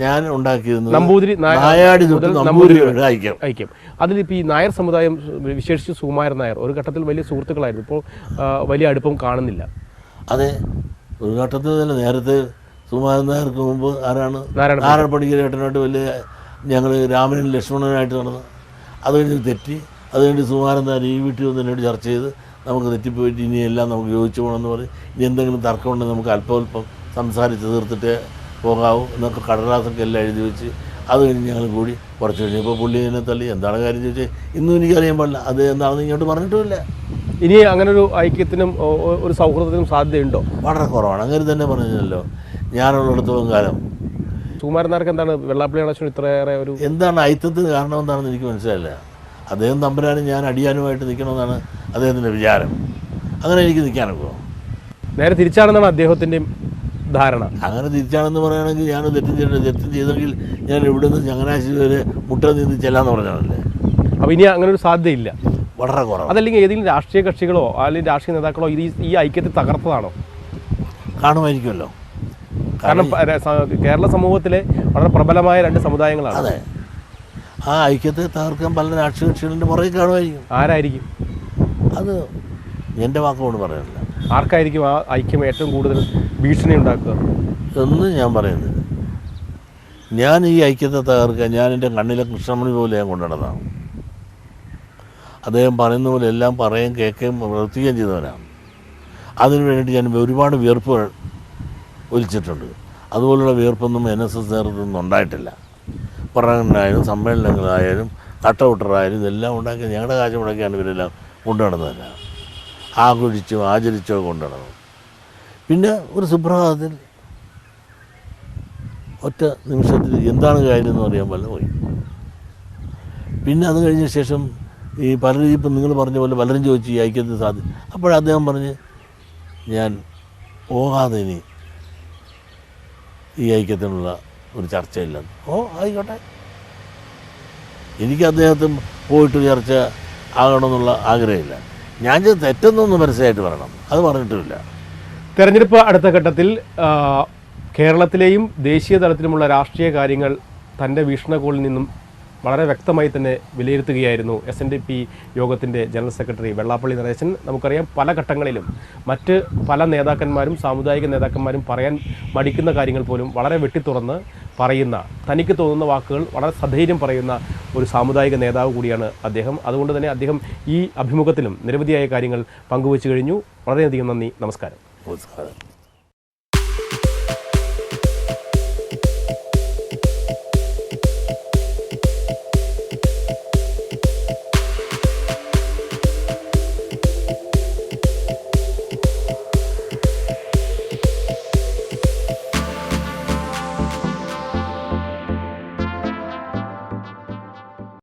ഞാൻ ഉണ്ടാക്കിയിരുന്നത് നമ്പൂതിരി നായാടി തൊട്ട് നമ്പൂരിയുടെ ഐക്യം. അതിലിപ്പോൾ ഈ നായർ സമുദായം വിശേഷിച്ച് സുകുമാരൻ നായർ ഒരു ഘട്ടത്തിൽ വലിയ സുഹൃത്തുക്കളായിരുന്നു. ഇപ്പോൾ വലിയ അടുപ്പം കാണുന്നില്ല. അതെ, ഒരു ഘട്ടത്തിൽ തന്നെ നേരത്തെ സുകുമാരൻ നായർക്ക് മുമ്പ് ആരാണ് നാരായണ പണിക്കരേട്ടനായിട്ട് വലിയ ഞങ്ങൾ രാമനും ലക്ഷ്മണനായിട്ട് നടന്നു. അത് കഴിഞ്ഞ് തെറ്റി. അത് കഴിഞ്ഞ് സുകുമാരൻ നായർ ഈ വീട്ടിൽ വന്ന് എന്നോട് ചർച്ച ചെയ്ത് നമുക്ക് തെറ്റിപ്പോയിട്ട് ഇനിയെല്ലാം നമുക്ക് യോജിച്ചു പോകണമെന്ന് പറയും. ഇനി എന്തെങ്കിലും തർക്കമുണ്ടെങ്കിൽ നമുക്ക് അല്പം സംസാരിച്ച് തീർത്തിട്ട് പോകാവൂ എന്നൊക്കെ കടലാസൊക്കെ എല്ലാം എഴുതി വെച്ച് അത് കഴിഞ്ഞ് ഞങ്ങൾ കൂടി കുറച്ച് കഴിഞ്ഞപ്പോൾ പുള്ളി എന്നെ തള്ളി. എന്താണ് കാര്യം ചോദിച്ചാൽ ഇന്നും എനിക്കറിയാൻ പാടില്ല, അത് എന്താണെന്ന് ഇങ്ങോട്ട് പറഞ്ഞിട്ടുമില്ല. ഇനി അങ്ങനെ ഒരു ഐക്യത്തിനും ഒരു സൗഹൃദത്തിനും സാധ്യതയുണ്ടോ? വളരെ കുറവാണ്. അങ്ങനെ തന്നെ പറഞ്ഞല്ലോ ഞാനുള്ളിടത്തോളം കാലം. സുകുമാരൻ നായർക്ക് എന്താണ് വെള്ളാപ്പള്ളി നടേശൻ ഇത്രയേറെ ഒരു എന്താണ് ഐക്യത്തിന് കാരണം എന്താണെന്ന് എനിക്ക് മനസ്സിലായില്ല. അദ്ദേഹം തമ്പുരാനും ഞാൻ അടിയാനുമായിട്ട് നിൽക്കണമെന്നാണ് അദ്ദേഹത്തിൻ്റെ വിചാരം. അങ്ങനെ എനിക്ക് നിൽക്കാനൊക്കെ നേരെ തിരിച്ചാണെന്നാണ് അദ്ദേഹത്തിൻ്റെയും ധാരണ. അങ്ങനെ തിരിച്ചാണെന്ന് പറയുകയാണെങ്കിൽ ഞാൻ തെറ്റും ചെയ്തെങ്കിൽ ഞാൻ ഇവിടുന്ന് ചങ്ങനാശ്ശേരി വരെ മുട്ട നീന്തി ചെല്ലാന്ന് പറഞ്ഞാണല്ലേ. അപ്പോൾ ഇനി അങ്ങനെ ഒരു സാധ്യതയില്ല, വളരെ കുറവ്. അതല്ലെങ്കിൽ ഏതെങ്കിലും രാഷ്ട്രീയ കക്ഷികളോ അല്ലെങ്കിൽ രാഷ്ട്രീയ നേതാക്കളോ ഈ ഐക്യത്തെ തകർത്തതാണോ? കാണുമായിരിക്കുമല്ലോ. കാരണം കേരള സമൂഹത്തിലെ വളരെ പ്രബലമായ രണ്ട് സമുദായങ്ങളാണ്. അതെ, ആ ഐക്യത്തെ തകർക്കാൻ പല രാഷ്ട്രീയ കക്ഷികളുടെ പുറകെ കാണുമായിരിക്കും. ആരായിരിക്കും അത് എൻ്റെ വാക്കുകൊണ്ട് പറയാനില്ല. ആർക്കായിരിക്കും ആ ഐക്യം ഏറ്റവും കൂടുതൽ ഭീഷണി ഉണ്ടാക്കുക എന്ന് ഞാൻ പറയുന്നില്ല. ഞാൻ ഈ ഐക്യത്തെ തകർക്കാൻ ഞാൻ എൻ്റെ കണ്ണിലെ കൃഷ്ണമണി പോലെ ഞാൻ കൊണ്ടുനടന്നതാണ്. അദ്ദേഹം പറയുന്ന പോലെ എല്ലാം പറയുകയും കേൾക്കുകയും പ്രവർത്തിക്കുകയും ചെയ്തവനാണ്. അതിനു വേണ്ടിയിട്ട് ഞാൻ ഒരുപാട് വിയർപ്പ് ഒലിച്ചിട്ടുണ്ട്. അതുപോലുള്ള വിയർപ്പൊന്നും NSS നേതൃത്വമൊന്നും ഉണ്ടായിട്ടില്ല. പ്രകടനമായാലും സമ്മേളനങ്ങളായാലും കട്ടൗട്ടറായാലും ഇതെല്ലാം ഉണ്ടാക്കി ഞങ്ങളുടെ കാശ് മുടക്കിയാണ് ഇവരെല്ലാം കൊണ്ടു നടന്നതല്ല. ആഘോഷിച്ചോ ആചരിച്ചോ കൊണ്ടു നടന്നു. പിന്നെ ഒരു സുപ്രഭാതത്തിൽ ഒറ്റ നിമിഷത്തിൽ എന്താണ് കാര്യം എന്ന് അറിയാൻ പല പോയി. പിന്നെ അത് കഴിഞ്ഞ ശേഷം ഈ പലരും ഇപ്പം നിങ്ങൾ പറഞ്ഞ പോലെ പലരും ചോദിച്ചു ഈ ഐക്യത്തിന് സാധ്യത. അപ്പോഴദ്ദേഹം പറഞ്ഞ് ഞാൻ പോകാതെ ഇനി ഈ ഐക്യത്തിനുള്ള ഒരു ചർച്ചയില്ലെന്ന്. ആയിക്കോട്ടെ, എനിക്ക് അദ്ദേഹത്തിന് പോയിട്ട് ചർച്ച ആകണമെന്നുള്ള ആഗ്രഹമില്ല. ഞാൻ ചെയ്ത് തെറ്റെന്നൊന്ന് മനസ്സിലായിട്ട് പറയണം, അത് പറഞ്ഞിട്ടുമില്ല. തെരഞ്ഞെടുപ്പ് അടുത്ത ഘട്ടത്തിൽ കേരളത്തിലെയും ദേശീയ തലത്തിലുമുള്ള രാഷ്ട്രീയ കാര്യങ്ങൾ തൻ്റെ വീക്ഷണകോണിൽ നിന്നും വളരെ വ്യക്തമായി തന്നെ വിലയിരുത്തുകയായിരുന്നു SNDP യോഗത്തിൻ്റെ ജനറൽ സെക്രട്ടറി വെള്ളാപ്പള്ളി നടേശൻ. നമുക്കറിയാം, പല ഘട്ടങ്ങളിലും മറ്റ് പല നേതാക്കന്മാരും സാമുദായിക നേതാക്കന്മാരും പറയാൻ മടിക്കുന്ന കാര്യങ്ങൾ പോലും വളരെ വെട്ടിത്തുറന്ന് പറയുന്ന, തനിക്ക് തോന്നുന്ന വാക്കുകൾ വളരെ സധൈര്യം പറയുന്ന ഒരു സാമുദായിക നേതാവ് കൂടിയാണ് അദ്ദേഹം. അതുകൊണ്ട് തന്നെ അദ്ദേഹം ഈ അഭിമുഖത്തിലും നിരവധിയായ കാര്യങ്ങൾ പങ്കുവച്ചു കഴിഞ്ഞു. വളരെയധികം നന്ദി. നമസ്കാരം. നമസ്കാരം.